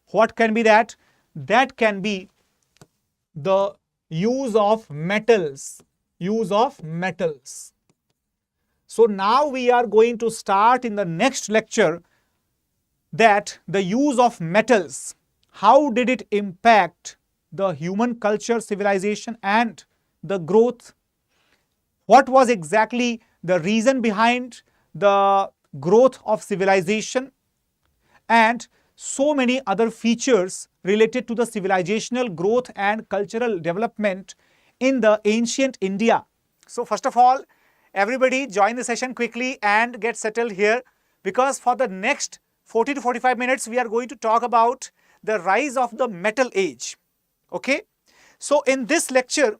What can be that? That can be the use of metals. So now we are going to start in the next lecture that the use of metals, how did it impact the human culture, civilization and the growth? What was exactly the reason behind the growth of civilization, and so many other features related to the civilizational growth and cultural development in the ancient India. So first of all, everybody join the session quickly and get settled here, because for the next 40 to 45 minutes, we are going to talk about the rise of the metal age. Okay. So in this lecture,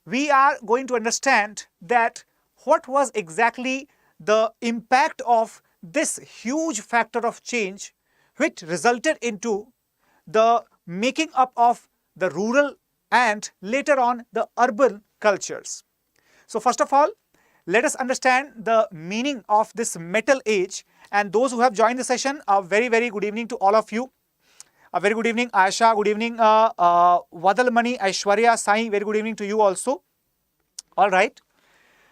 we are going to understand that what was exactly the impact of this huge factor of change which resulted into the making up of the rural and later on the urban cultures. So first of all, let us understand the meaning of this metal age, and those who have joined the session, a very, very good evening to all of you. A very good evening, Aisha. Good evening, Vadalmani, Aishwarya, Sai. Very good evening to you also. All right.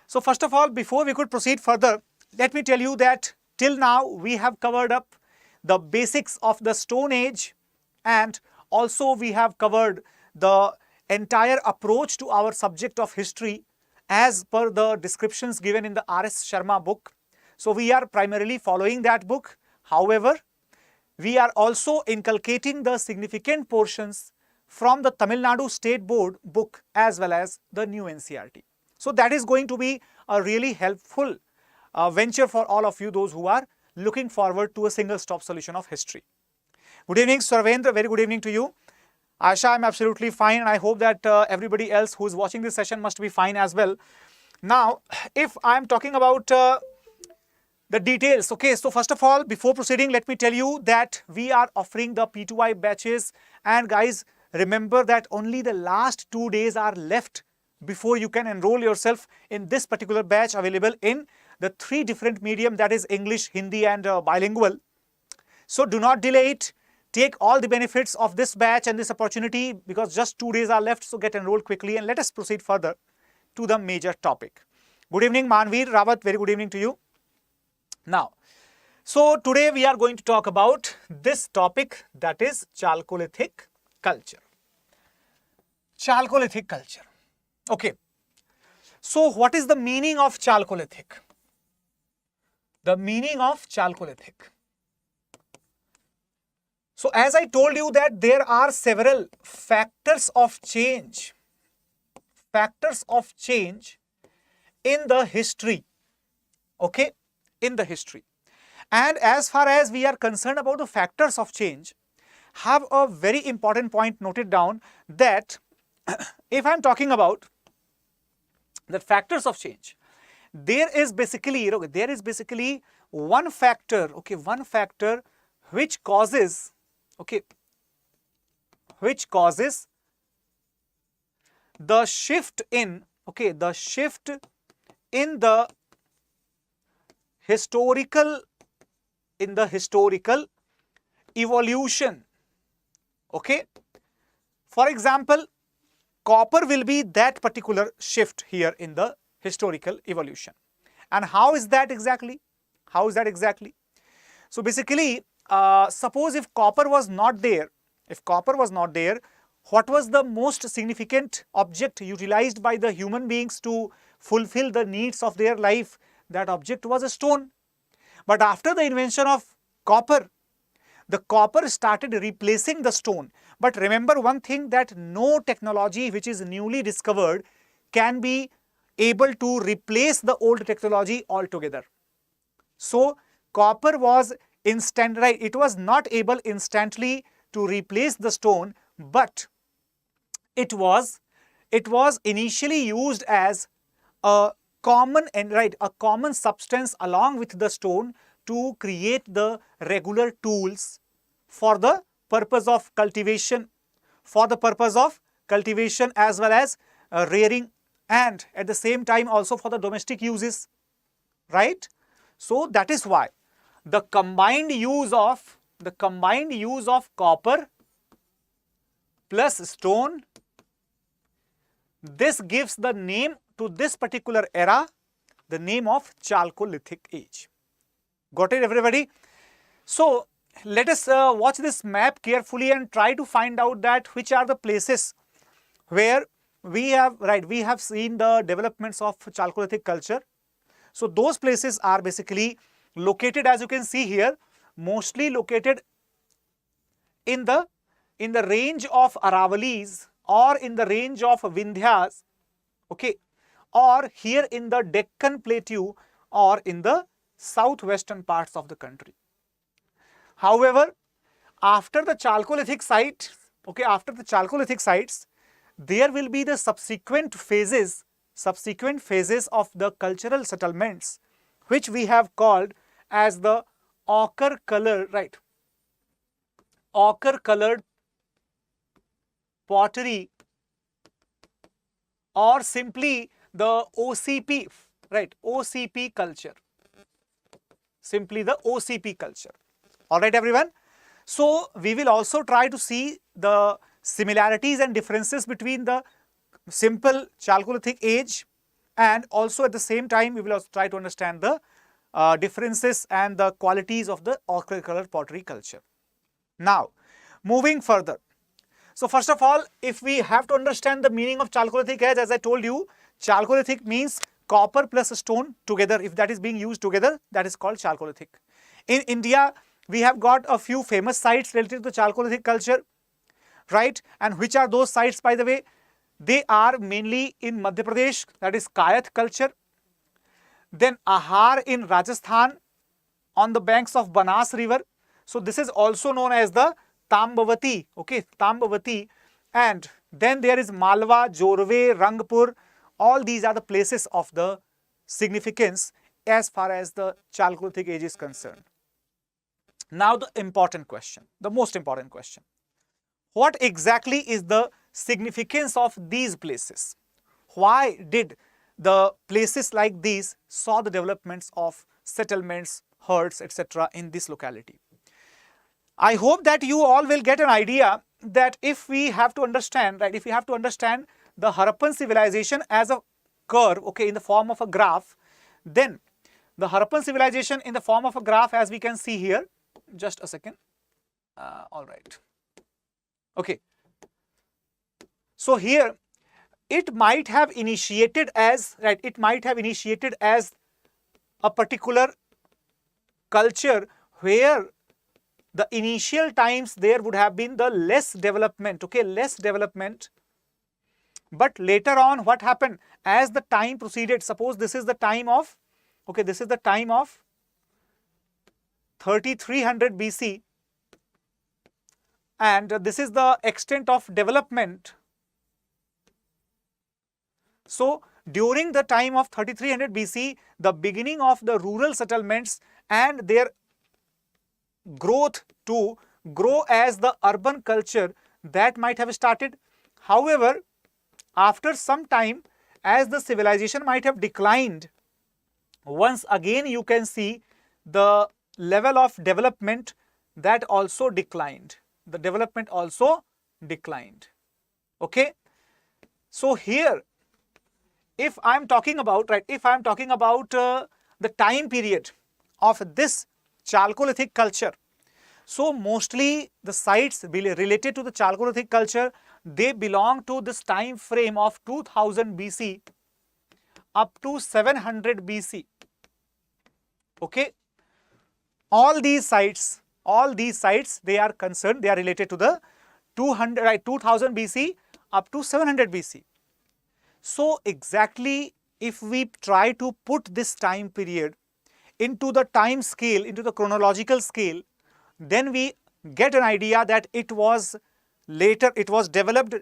So first of all, before we could proceed further, let me tell you that till now we have covered up the basics of the Stone Age, and also we have covered the entire approach to our subject of history as per the descriptions given in the R.S. Sharma book. So we are primarily following that book. However, we are also inculcating the significant portions from the Tamil Nadu State Board book as well as the new NCERT. So that is going to be a really helpful venture for all of you, those who are looking forward to a single stop solution of history. Good evening, Sarvendra. Very good evening to you. Asha, I'm absolutely fine, and I hope that everybody else who is watching this session must be fine as well. Now, if I'm talking about the details, okay, so first of all, before proceeding, let me tell you that we are offering the P2I batches, and guys, remember that only the last 2 days are left before you can enroll yourself in this particular batch available in the 3 different medium, that is English, Hindi and bilingual. So do not delay it. Take all the benefits of this batch and this opportunity, because just 2 days are left, so get enrolled quickly and let us proceed further to the major topic. Good evening, Manveer Rawat, very good evening to you. Now, so today we are going to talk about this topic, that is Chalcolithic culture. Chalcolithic culture. Okay. So what is the meaning of Chalcolithic? The meaning of Chalcolithic. So as I told you that there are several factors of change in the history, okay, in the history. And as far as we are concerned about the factors of change, have a very important point noted down, that if I'm talking about the factors of change, there is basically one factor, okay, one factor which causes, okay, which causes the shift in, okay, the shift in the historical, evolution, okay. For example, copper will be that particular shift here in the historical evolution. And how is that exactly? How is that exactly? So basically, suppose if copper was not there, what was the most significant object utilized by the human beings to fulfill the needs of their life? That object was a stone. But after the invention of copper, the copper started replacing the stone. But remember one thing, that no technology which is newly discovered can be able to replace the old technology altogether. So copper was instant, right? It was not able instantly to replace the stone, but it was initially used as a common a common substance along with the stone to create the regular tools for the purpose of cultivation, as well as rearing, and at the same time also for the domestic uses, right? So that is why the combined use of copper plus stone, this gives the name to this particular era, the name of Chalcolithic age. Got it, everybody? So let us watch this map carefully and try to find out that which are the places where we have seen the developments of Chalcolithic culture. So those places are basically located, as you can see here, mostly located in the range of Aravalis or in the range of Vindhyas, okay, or here in the Deccan Plateau or in the southwestern parts of the country. However, after the Chalcolithic site, okay, after the Chalcolithic sites, there will be the subsequent phases of the cultural settlements, which we have called as the ochre colored, right? Ochre colored pottery, or simply the OCP, right? OCP culture. Simply the OCP culture. All right, everyone. So we will also try to see the similarities and differences between the simple Chalcolithic age, and also at the same time we will also try to understand the differences and the qualities of the ochre colored pottery culture. Now, moving further. So first of all, if we have to understand the meaning of Chalcolithic age, as I told you, Chalcolithic means copper plus stone together. If that is being used together, that is called Chalcolithic. In India, we have got a few famous sites related to the Chalcolithic culture, right? And which are those sites, by the way? They are mainly in Madhya Pradesh, that is Kayat culture. Then Ahar in Rajasthan on the banks of Banas river. So this is also known as the Tambavati, okay, Tambavati. And then there is Malwa, Jorve, Rangpur. All these are the places of the significance as far as the Chalcolithic age is concerned. Now the important question, the most important question. What exactly is the significance of these places? Why did the places like these saw the developments of settlements, herds, etc. in this locality? I hope that you all will get an idea that if we have to understand, right, if we have to understand the Harappan civilization as a curve, okay, in the form of a graph, then the Harappan civilization in the form of a graph, as we can see here, just a second, all right, okay. So here, it might have initiated as, right, it might have initiated as a particular culture where the initial times there would have been the less development, okay, less development. But later on, what happened? As the time proceeded, suppose this is the time of, okay, this is the time of 3300 BC, and this is the extent of development. So during the time of 3300 BC, the beginning of the rural settlements and their growth to grow as the urban culture, that might have started. However, after some time, as the civilization might have declined, once again you can see the level of development that also declined. The development also declined. Okay. So here, if I am talking about, right, if I am talking about the time period of this Chalcolithic culture, so mostly the sites related to the Chalcolithic culture, they belong to this time frame of 2000 BC up to 700 BC. Okay, all these sites, they are concerned, they are related to the 2000 BC up to 700 BC. So exactly, if we try to put this time period into the time scale, into the chronological scale, then we get an idea that it was later, it was developed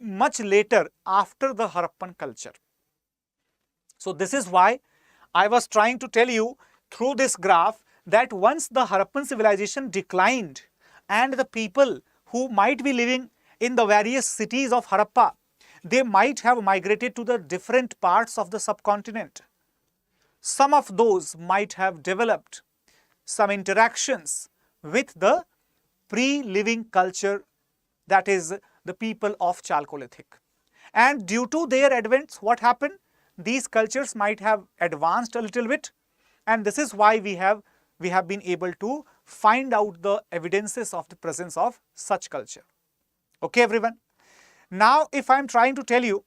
much later after the Harappan culture. So this is why I was trying to tell you through this graph that once the Harappan civilization declined and the people who might be living in the various cities of Harappa, they might have migrated to the different parts of the subcontinent. Some of those might have developed some interactions with the pre-living culture, that is the people of Chalcolithic. And due to their advents, what happened? These cultures might have advanced a little bit, and this is why we have been able to find out the evidences of the presence of such culture. Okay, everyone. Now, if I am trying to tell you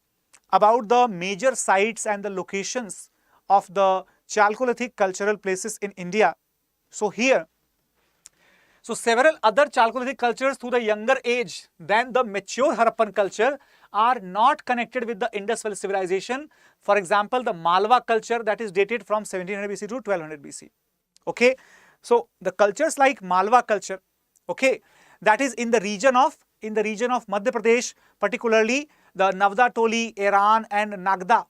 about the major sites and the locations of the Chalcolithic cultural places in India, so here So several other Chalcolithic cultures to the younger age than the mature Harappan culture are not connected with the Indus Valley civilization. For example, the Malwa culture that is dated from 1700 BC to 1200 BC. Okay, so the cultures like Malwa culture, okay, that is in the region of Madhya Pradesh, particularly the Navda Toli, Iran, and Nagda.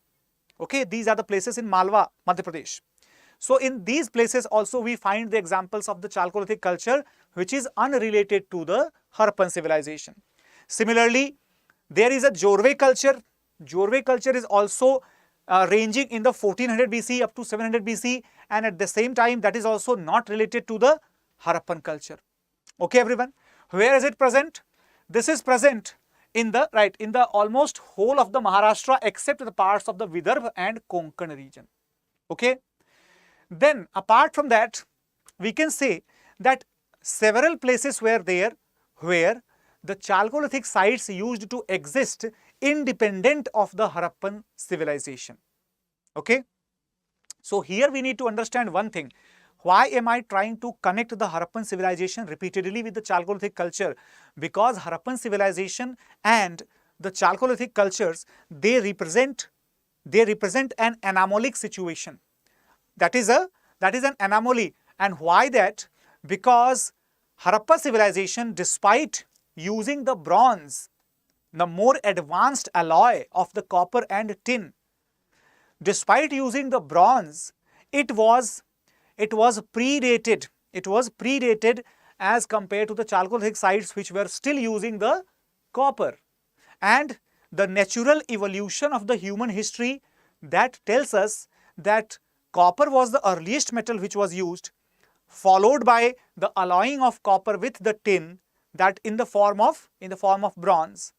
Okay, these are the places in Malwa, Madhya Pradesh. So in these places also we find the examples of the Chalcolithic culture which is unrelated to the Harappan civilization. Similarly, there is a Jorwe culture. Jorwe culture is also ranging in the 1400 BC up to 700 BC, and at the same time that is also not related to the Harappan culture. Okay everyone, where is it present? This is present in the almost whole of the Maharashtra except the parts of the Vidarbha and Konkan region. Okay. Then apart from that, we can say that several places were there where the Chalcolithic sites used to exist independent of the Harappan civilization. Okay. So here we need to understand one thing. Why am I trying to connect the Harappan civilization repeatedly with the Chalcolithic culture? Because Harappan civilization and the Chalcolithic cultures, they represent an anomalic situation. That is an anomaly. And why that? Because Harappa civilization, despite using the bronze, the more advanced alloy of the copper and tin, despite using the bronze, it was predated. It was predated as compared to the Chalcolithic sites which were still using the copper. And the natural evolution of the human history that tells us that copper was the earliest metal which was used, followed by the alloying of copper with the tin, that in the form of bronze,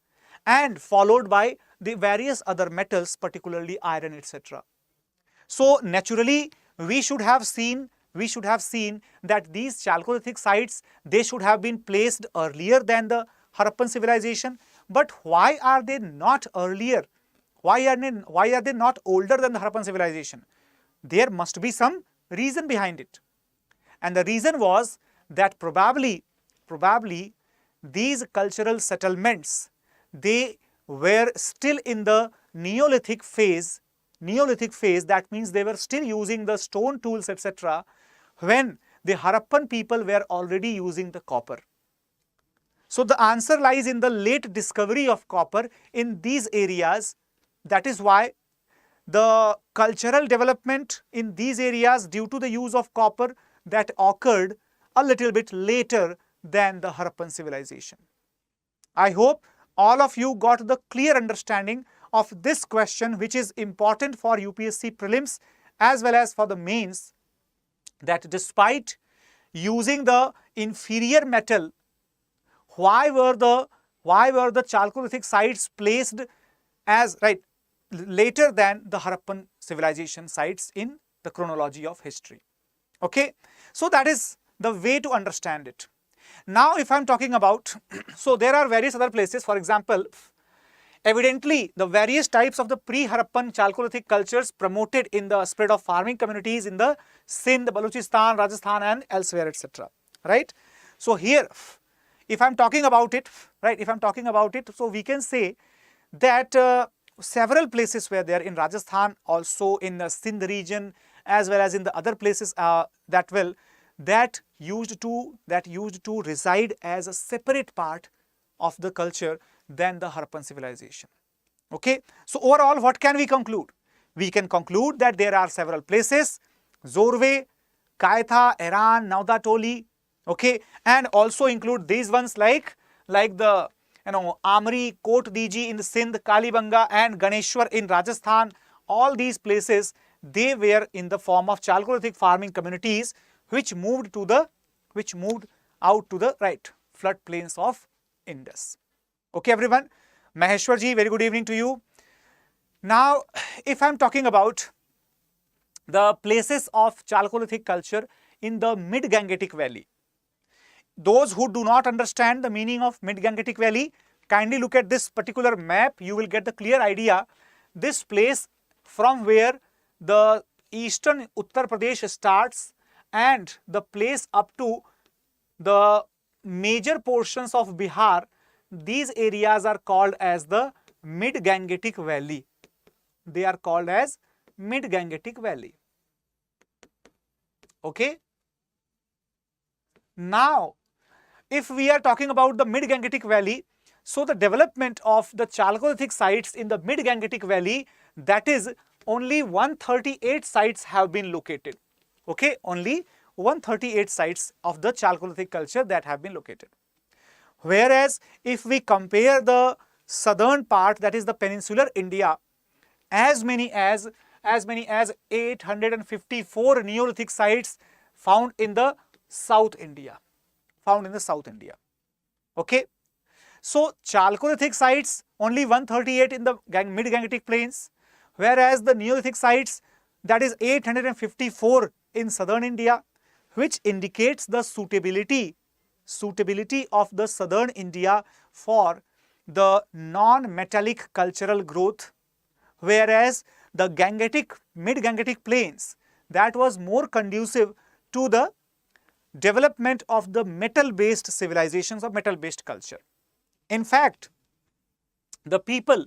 and followed by the various other metals, particularly iron, etc. So naturally we should have seen that these Chalcolithic sites, they should have been placed earlier than the Harappan civilization. But why are they not earlier? Why are they not older than the Harappan civilization? There must be some reason behind it. And the reason was that probably these cultural settlements, they were still in the Neolithic phase. That means they were still using the stone tools, etc., when the Harappan people were already using the copper. So the answer lies in the late discovery of copper in these areas. That is why the cultural development in these areas due to the use of copper that occurred a little bit later than the Harappan civilization. I hope all of you got the clear understanding of this question, which is important for UPSC prelims as well as for the mains, that despite using the inferior metal, why were the Chalcolithic sites placed as later than the Harappan civilization sites in the chronology of history? Okay, so that is the way to understand it. Now if I am talking about, so there are various other places. For example, evidently the various types of the pre-Harappan Chalcolithic cultures promoted in the spread of farming communities in the Sindh, Balochistan, Rajasthan and elsewhere, etc. Right? So here, if I am talking about it, so we can say that several places were there in Rajasthan, also in the Sindh region, as well as in the other places that used to reside as a separate part of the culture than the Harappan civilization. Okay, so overall what can we conclude? We can conclude that there are several places: Jorwe, Kaitha, Iran, Navda Toli, okay, and also include these ones like the Amri, Kot Diji in the Sindh, Kalibanga and Ganeshwar in Rajasthan. All these places, they were in the form of Chalcolithic farming communities which moved out to the floodplains of Indus. Okay everyone, Maheshwar ji, very good evening to you. Now if I am talking about the places of Chalcolithic culture in the mid-Gangetic Valley, those who do not understand the meaning of mid-Gangetic Valley, kindly look at this particular map. You will get the clear idea. This place from where the eastern Uttar Pradesh starts and the place up to the major portions of Bihar, these areas are called as the Mid-Gangetic Valley. They are called as Mid-Gangetic Valley. Okay. Now, if we are talking about the Mid-Gangetic Valley, so the development of the Chalcolithic sites in the Mid-Gangetic Valley, that is only 138 sites have been located. Okay, only 138 sites of the Chalcolithic culture that have been located. Whereas if we compare the southern part, that is the peninsular India, as many as 854 Neolithic sites found in the South India. Okay. So Chalcolithic sites only 138 in the Mid-Gangetic plains, whereas the Neolithic sites, that is 854 in southern India, which indicates the suitability of the southern India for the non-metallic cultural growth, whereas the Mid-Gangetic plains, that was more conducive to the development of the metal-based civilizations or metal-based culture. In fact, the people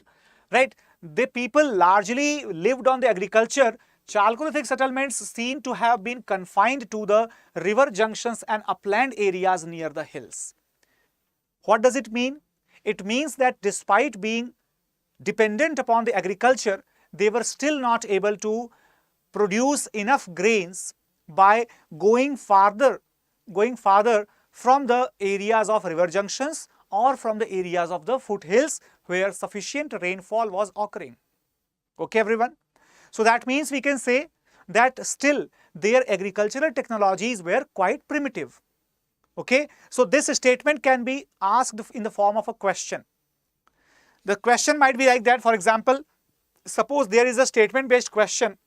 largely lived on the agriculture. Chalcolithic settlements seem to have been confined to the river junctions and upland areas near the hills. What does it mean? It means that despite being dependent upon the agriculture, they were still not able to produce enough grains by going farther from the areas of river junctions or from the areas of the foothills where sufficient rainfall was occurring. Okay, everyone? So that means we can say that still their agricultural technologies were quite primitive. Okay, so this statement can be asked in the form of a question. The question might be like that. For example, suppose there is a statement-based question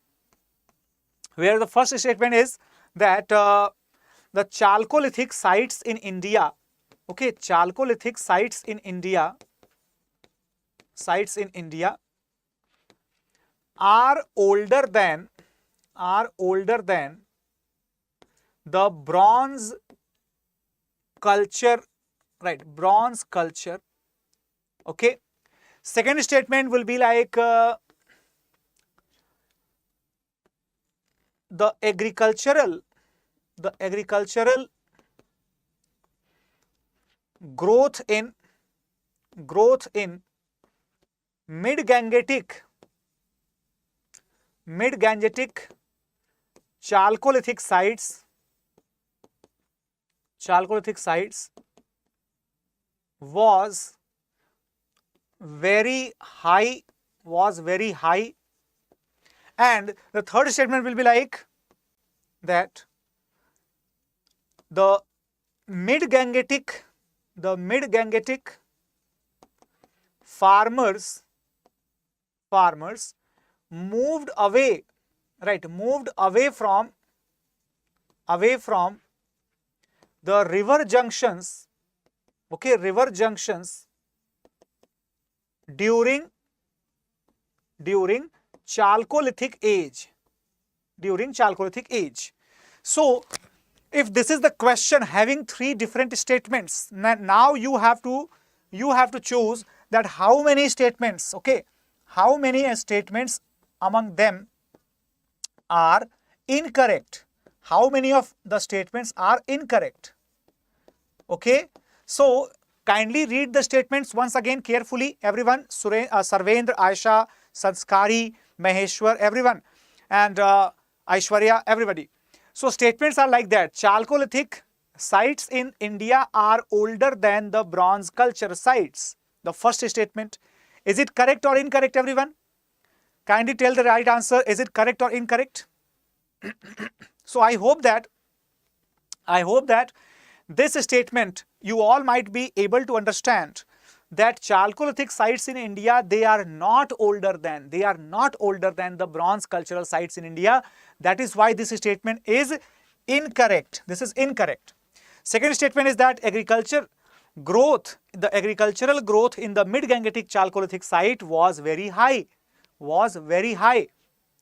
where the first statement is that the Chalcolithic sites in India, okay, Chalcolithic sites in India are older than the bronze culture, right? Bronze culture. Okay. Second statement will be like the agricultural growth in Mid-Gangetic Chalcolithic sites was very high, and the third statement will be like that the Mid-Gangetic farmers moved away from the river junctions, okay, during Chalcolithic age. So if this is the question having three different statements, now you have to choose that how many statements, okay, how many statements among them are incorrect. How many of the statements are incorrect? Okay, so kindly read the statements once again carefully, everyone. Sarvendra, Aisha, Sanskari, Maheshwar, everyone, and Aishwarya, everybody. So statements are like that: Chalcolithic sites in India are older than the bronze culture sites. The first statement. Is it correct or incorrect, everyone? Kindly tell the right answer. Is it correct or incorrect? So I hope that this statement you all might be able to understand that Chalcolithic sites in India, they are not older than the bronze cultural sites in India. That is why this statement is incorrect. This is incorrect. Second statement is that the agricultural growth in the Mid-Gangetic Chalcolithic site was very high.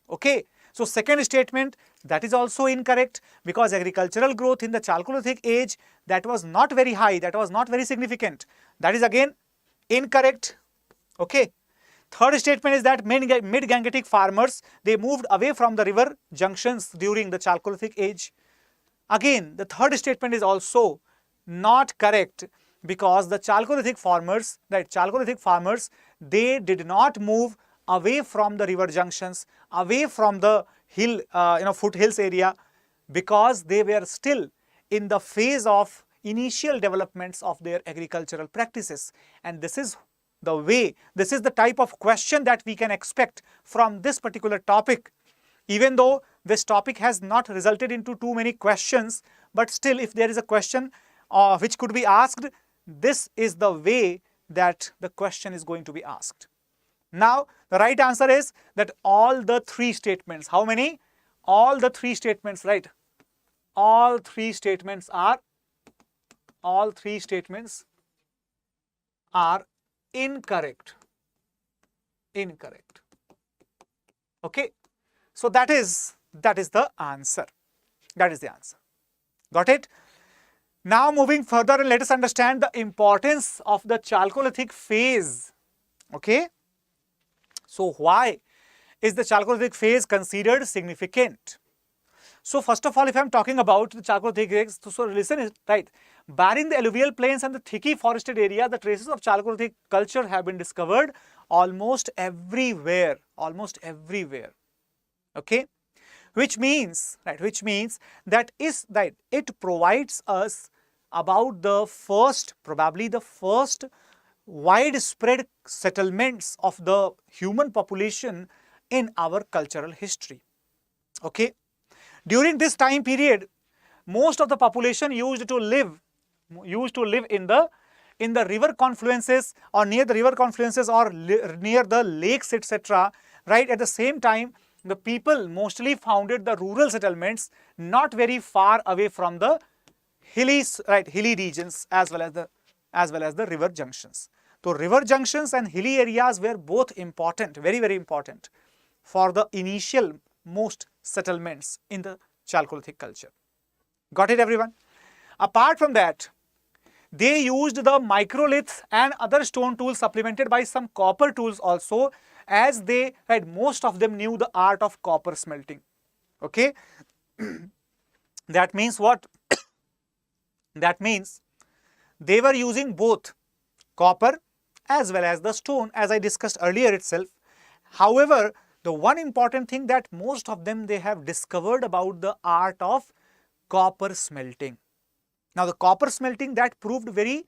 Okay. So second statement, that is also incorrect, because agricultural growth in the Chalcolithic age, that was not very high, that was not very significant. That is again incorrect. Okay. Third statement is that mid-Gangetic farmers, they moved away from the river junctions during the Chalcolithic age. Again, the third statement is also not correct, because the Chalcolithic farmers, they did not move away from the river junctions, away from the hill, foothills area, because they were still in the phase of initial developments of their agricultural practices. And this is the type of question that we can expect from this particular topic. Even though this topic has not resulted into too many questions, but still, if there is a question which could be asked, this is the way that the question is going to be asked. Now, the right answer is that all the three statements. How many? All the three statements, right? All three statements are incorrect. Incorrect. Okay. So that is the answer. That is the answer. Got it? Now moving further, and let us understand the importance of the Chalcolithic phase. Okay. So why is the Chalcolithic phase considered significant? So first of all, if I am talking about the Chalcolithic phase, so listen, right? Barring the alluvial plains and the thickly forested area, the traces of Chalcolithic culture have been discovered almost everywhere. Almost everywhere. Okay, which means that it provides us about probably the first widespread settlements of the human population in our cultural history. Okay, during this time period, most of the population used to live in the river confluences, or near the river confluences, or near the lakes, etc. Right, at the same time, the people mostly founded the rural settlements not very far away from the hilly regions, as well as the river junctions. So river junctions and hilly areas were both important, very, very important for the initial most settlements in the Chalcolithic culture. Got it, everyone? Apart from that, they used the microliths and other stone tools supplemented by some copper tools also, as they, most of them knew the art of copper smelting. Okay. That means what? That means they were using both copper as well as the stone, as I discussed earlier itself. However, the one important thing that most of them, they have discovered about the art of copper smelting. Now, the copper smelting, that proved very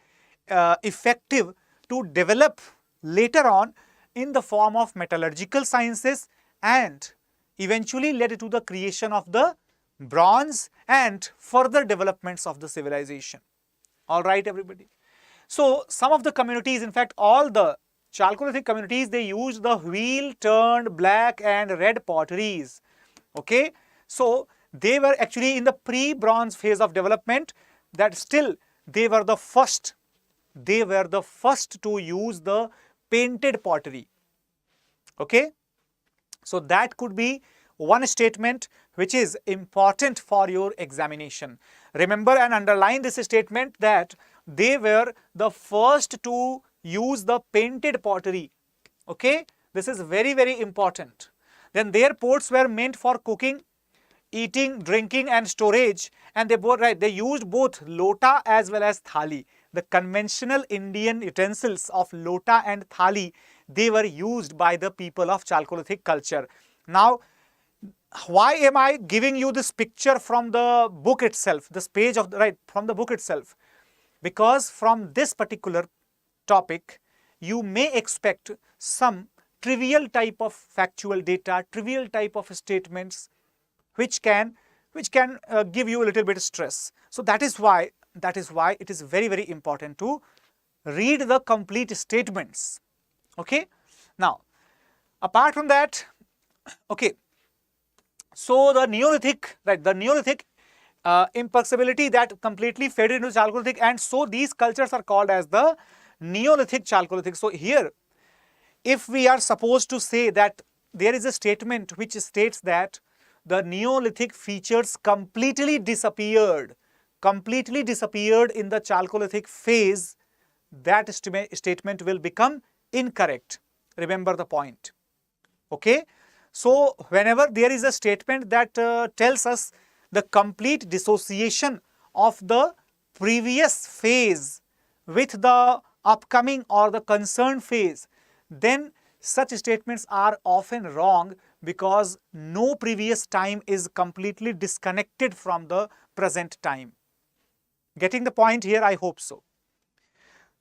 effective to develop later on in the form of metallurgical sciences, and eventually led to the creation of the bronze and further developments of the civilization. All right, everybody. So some of the communities, in fact, all the Chalcolithic communities, they used the wheel-turned black and red potteries. Okay. So they were actually in the pre-bronze phase of development, that still they were the first to use the painted pottery. Okay. So that could be one statement which is important for your examination. Remember and underline this statement, that they were the first to use the painted pottery. Okay. This is very, very important. Then their pots were meant for cooking, eating, drinking and storage, and they used both lota as well as thali. The conventional Indian utensils of lota and thali, they were used by the people of Chalcolithic culture. Now, why am I giving you this picture from the book itself, this page of from the book itself? Because from this particular topic, you may expect some trivial type of factual data, trivial type of statements, which can give you a little bit of stress. So that is why it is very, very important to read the complete statements. Okay. Now, apart from that, okay. So the Neolithic, imperceptibility that completely faded into Chalcolithic, and so these cultures are called as the Neolithic Chalcolithic. So here, if we are supposed to say that there is a statement which states that the Neolithic features completely disappeared in the Chalcolithic phase, that statement will become incorrect. Remember the point. Okay. So whenever there is a statement that tells us the complete dissociation of the previous phase with the upcoming or the concerned phase, then such statements are often wrong, because no previous time is completely disconnected from the present time. Getting the point here? I hope so.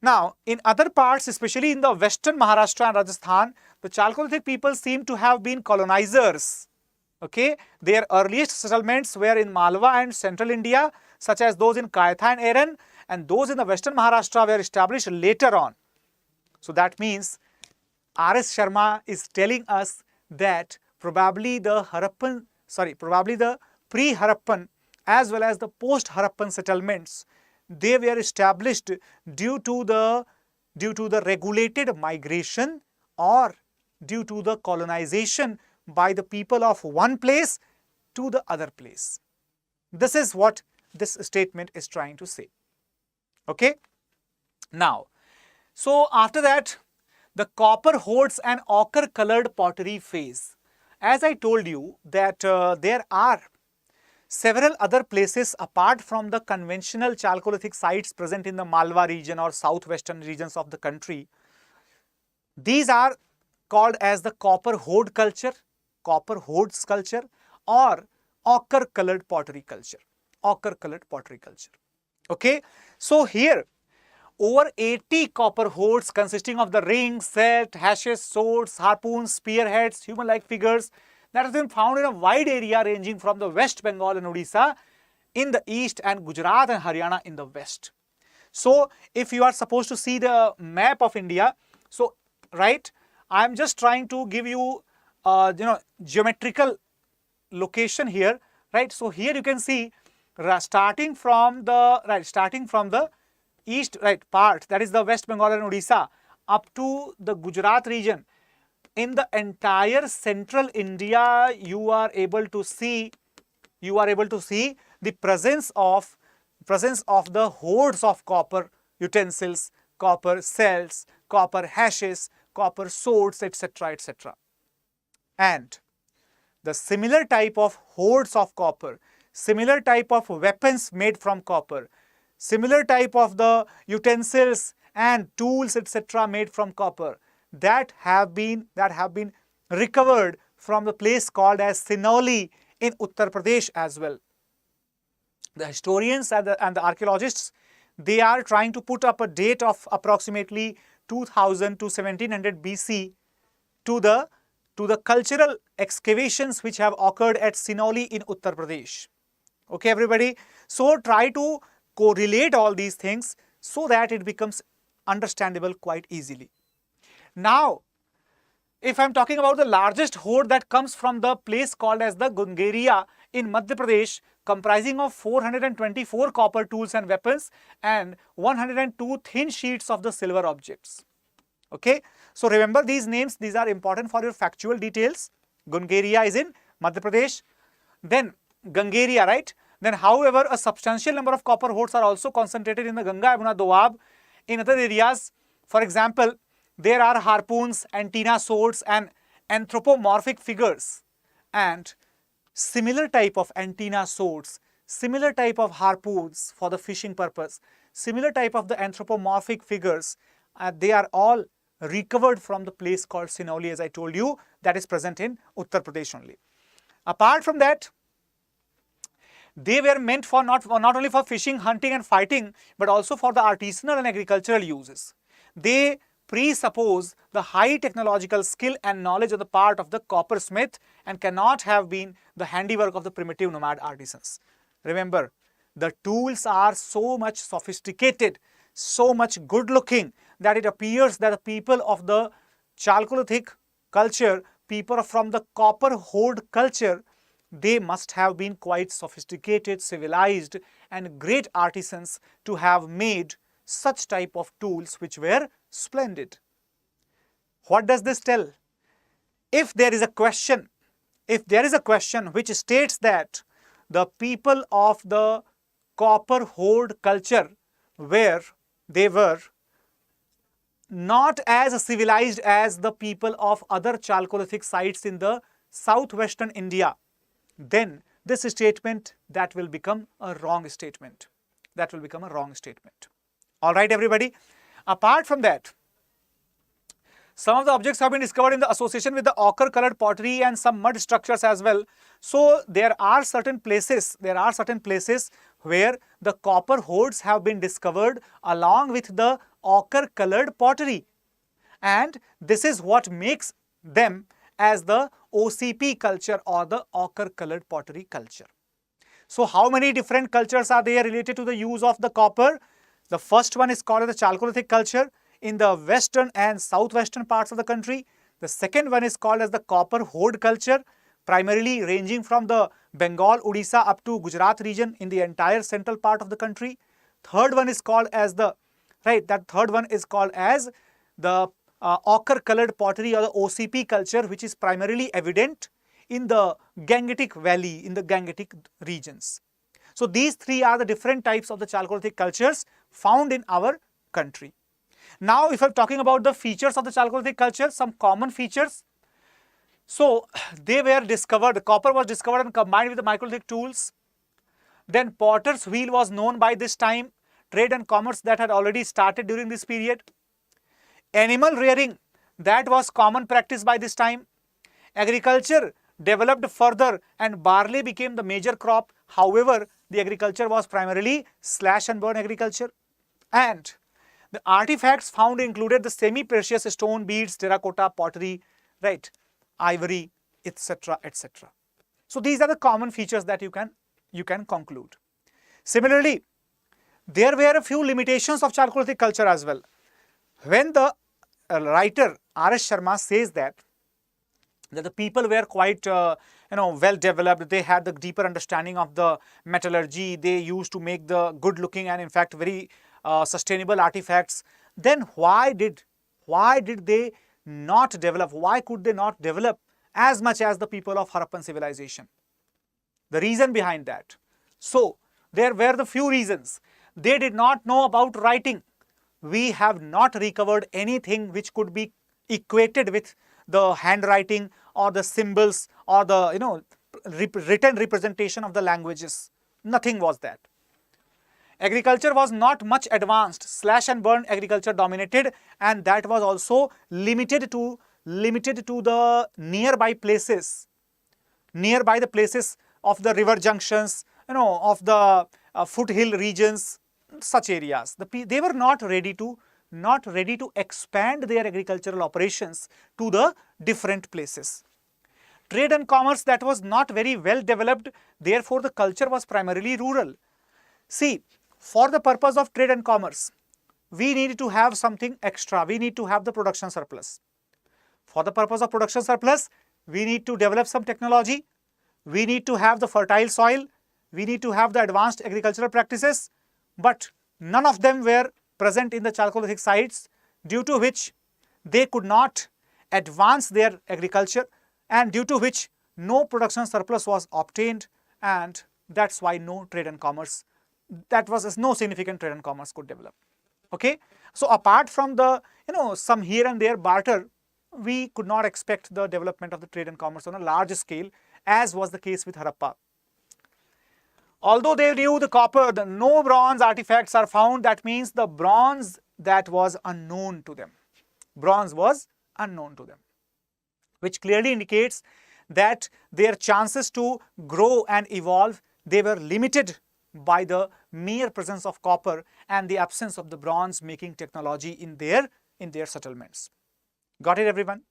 Now, in other parts, especially in the western Maharashtra and Rajasthan, the Chalcolithic people seem to have been colonizers. Okay, their earliest settlements were in Malwa and central India, such as those in Kaitha and Aran, and those in the western Maharashtra were established later on. So that means R.S. Sharma is telling us that probably the pre-Harappan as well as the post-Harappan settlements, they were established due to the regulated migration or due to the colonization by the people of one place to the other place. This is what this statement is trying to say. Okay. Now, so after that, the copper hoards and ochre colored pottery phase. As I told you that there are several other places apart from the conventional Chalcolithic sites present in the Malwa region or southwestern regions of the country. These are called as the copper hoard culture, copper hoards culture, or ochre colored pottery culture. Okay, so here over 80 copper hoards consisting of the rings, set, hashes, swords, harpoons, spearheads, human-like figures, that has been found in a wide area ranging from the West Bengal and Odisha in the east and Gujarat and Haryana in the west. So if you are supposed to see the map of India, so right, I am just trying to give you geometrical location here, right? So here you can see starting from the east part, that is the West Bengal and Odisha, up to the Gujarat region. In the entire central India, you are able to see the presence of the hoards of copper utensils, copper cells, copper hashes, copper swords, etc., etc. And the similar type of hoards of copper, similar type of weapons made from copper, similar type of the utensils and tools, etc., made from copper, that have been recovered from the place called as Sinoli in Uttar Pradesh as well. The historians and the archaeologists, they are trying to put up a date of approximately 2000 to 1700 BC to the cultural excavations which have occurred at Sinoli in Uttar Pradesh. Okay, everybody. So try to correlate all these things so that it becomes understandable quite easily. Now, if I am talking about the largest hoard that comes from the place called as the Gungeria in Madhya Pradesh, comprising of 424 copper tools and weapons and 102 thin sheets of the silver objects. Okay, so remember these names, these are important for your factual details. Gungeria is in Madhya Pradesh, then Gangeria, right? Then however, a substantial number of copper hoards are also concentrated in the Ganga Yamuna Doab. In other areas, for example, there are harpoons, antenna swords and anthropomorphic figures, and similar type of antenna swords, similar type of harpoons for the fishing purpose, similar type of the anthropomorphic figures, they are all recovered from the place called Sinoli, as I told you, that is present in Uttar Pradesh only. Apart from that, they were meant for not only for fishing, hunting and fighting, but also for the artisanal and agricultural uses. They presuppose the high technological skill and knowledge on the part of the coppersmith and cannot have been the handiwork of the primitive nomad artisans. Remember, the tools are so much sophisticated, so much good looking, that it appears that the people of the Chalcolithic culture, people from the copper hoard culture, they must have been quite sophisticated, civilized and great artisans to have made such type of tools which were splendid. What does this tell? If there is a question if there is a question which states that the people of the copper hoard culture they were not as civilized as the people of other Chalcolithic sites in the southwestern India, then this statement that will become a wrong statement. That will become a wrong statement. All right, everybody. Apart from that, some of the objects have been discovered in the association with the ochre colored pottery and some mud structures as well. So there are certain places where the copper hoards have been discovered along with the ochre colored pottery, and this is what makes them as the OCP culture or the ochre colored pottery culture. So how many different cultures are there related to the use of the copper? The first one is called the Chalcolithic culture in the western and southwestern parts of the country. The second one is called as the copper hoard culture, primarily ranging from the Bengal, Odisha up to Gujarat region in the entire central part of the country. Third one is called as the ochre colored pottery or the OCP culture, which is primarily evident in the Gangetic Valley, in the Gangetic regions. So these three are the different types of the Chalcolithic cultures found in our country. Now, if I'm talking about the features of the Chalcolithic culture, some common features. So they were discovered, the copper was discovered and combined with the microlithic tools. Then potter's wheel was known by this time. Trade and commerce that had already started during this period. Animal rearing, that was common practice by this time. Agriculture developed further and barley became the major crop. However, the agriculture was primarily slash and burn agriculture. And the artifacts found included the semi-precious stone, beads, terracotta, pottery, right, ivory, etc., etc. So these are the common features that you can conclude. Similarly, there were a few limitations of Chalcolithic culture as well. When the writer R.S. Sharma says that the people were quite well developed, they had the deeper understanding of the metallurgy, they used to make the good looking and in fact very sustainable artifacts, then why did they not develop? Why could they not develop as much as the people of Harappan civilization? The reason behind that. So there were the few reasons. They did not know about writing. We have not recovered anything which could be equated with the handwriting or the symbols or the written representation of the languages. Nothing was that. Agriculture was not much advanced. Slash and burn agriculture dominated, and that was also limited to the nearby places of the river junctions, of the foothill regions, such areas. They were not ready to expand their agricultural operations to the different places. Trade and commerce, that was not very well developed, therefore the culture was primarily rural. See, for the purpose of trade and commerce, we need to have something extra. We need to have the production surplus. For the purpose of production surplus, we need to develop some technology. We need to have the fertile soil. We need to have the advanced agricultural practices. But none of them were present in the Chalcolithic sites, due to which they could not advance their agriculture and due to which no production surplus was obtained, and that's why no trade and commerce, no significant trade and commerce could develop. Okay, so apart from the some here and there barter, we could not expect the development of the trade and commerce on a large scale, as was the case with Harappa. Although they knew the copper, no bronze artifacts are found. That means the bronze that was unknown to them. Bronze was unknown to them, which clearly indicates that their chances to grow and evolve, they were limited by the mere presence of copper and the absence of the bronze making technology in their settlements. Got it, everyone?